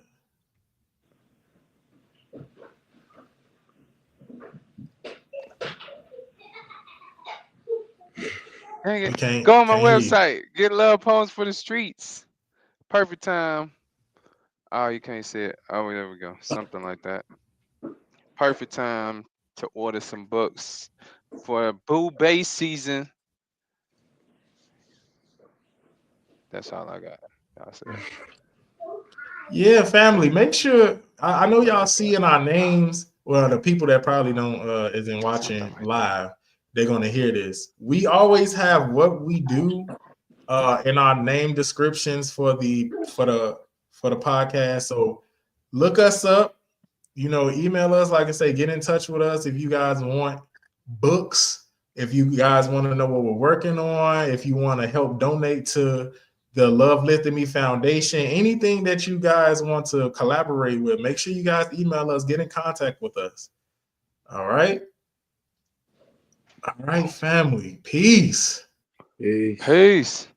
Dang it. Can't, Go on my can't hear you. website. Get love poems for the streets. Perfect time. Oh, you can't see it. Oh, there we go. Something like that. Perfect time to order some books for Boo Bay season. That's all I got. Y'all said. Yeah, family. Make sure I know y'all seeing our names. Well, the people that probably don't isn't watching Something like live, they're gonna hear this. We always have what we do in our name descriptions for the podcast. So look us up. You know, email us. Like I say, get in touch with us if you guys want books. If you guys want to know what we're working on. If you want to help donate to the Love Lifted Me Foundation, anything that you guys want to collaborate with, make sure you guys email us, get in contact with us. All right. All right, family. Peace. Peace. Peace.